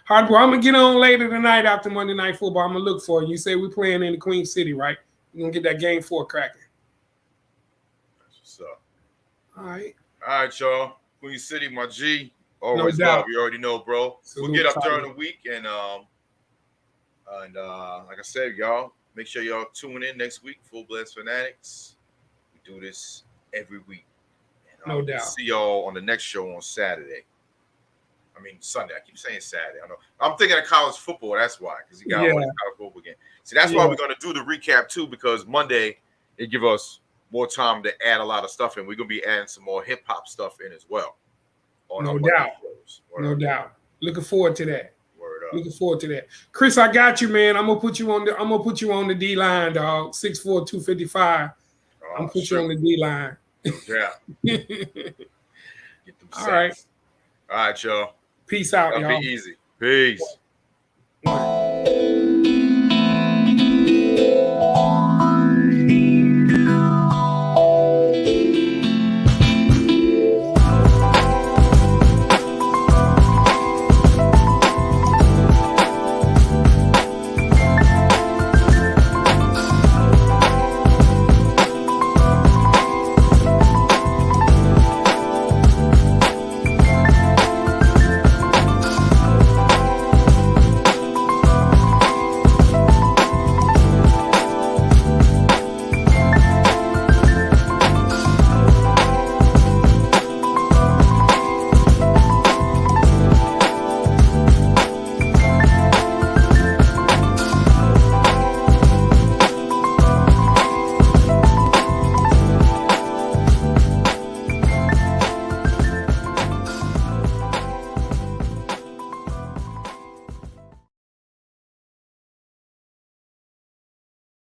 Hardy Boy, I'm gonna get on later tonight after Monday Night Football. I'm gonna look for you. You say we're playing in the Queen City, right? We're gonna get that game 4 cracking. That's what's up. All right, y'all. Queen City, my G. Always No doubt. love. You already know, bro. Salute, We'll get up Tiger. during the week and like I said, y'all, make sure y'all tune in next week. Fullblas Fanatics. We do this every week. And, No doubt. See y'all on the next show on Saturday. Sunday. I keep saying Saturday. I know. I'm thinking of college football. That's why, because he got all this college football again. See, that's why we're going to do the recap too, because Monday it give us more time to add a lot of stuff in. We're going to be adding some more hip hop stuff in as well. No doubt. No doubt. Looking forward to that. Word up. Looking forward to that. Chris, I got you, man. I'm gonna put you on the D line, dog. 6'4", 255. I'm put you on the D line. Yeah. Get them All right. All right, y'all. Peace out, That'll y'all. be easy. Peace. One.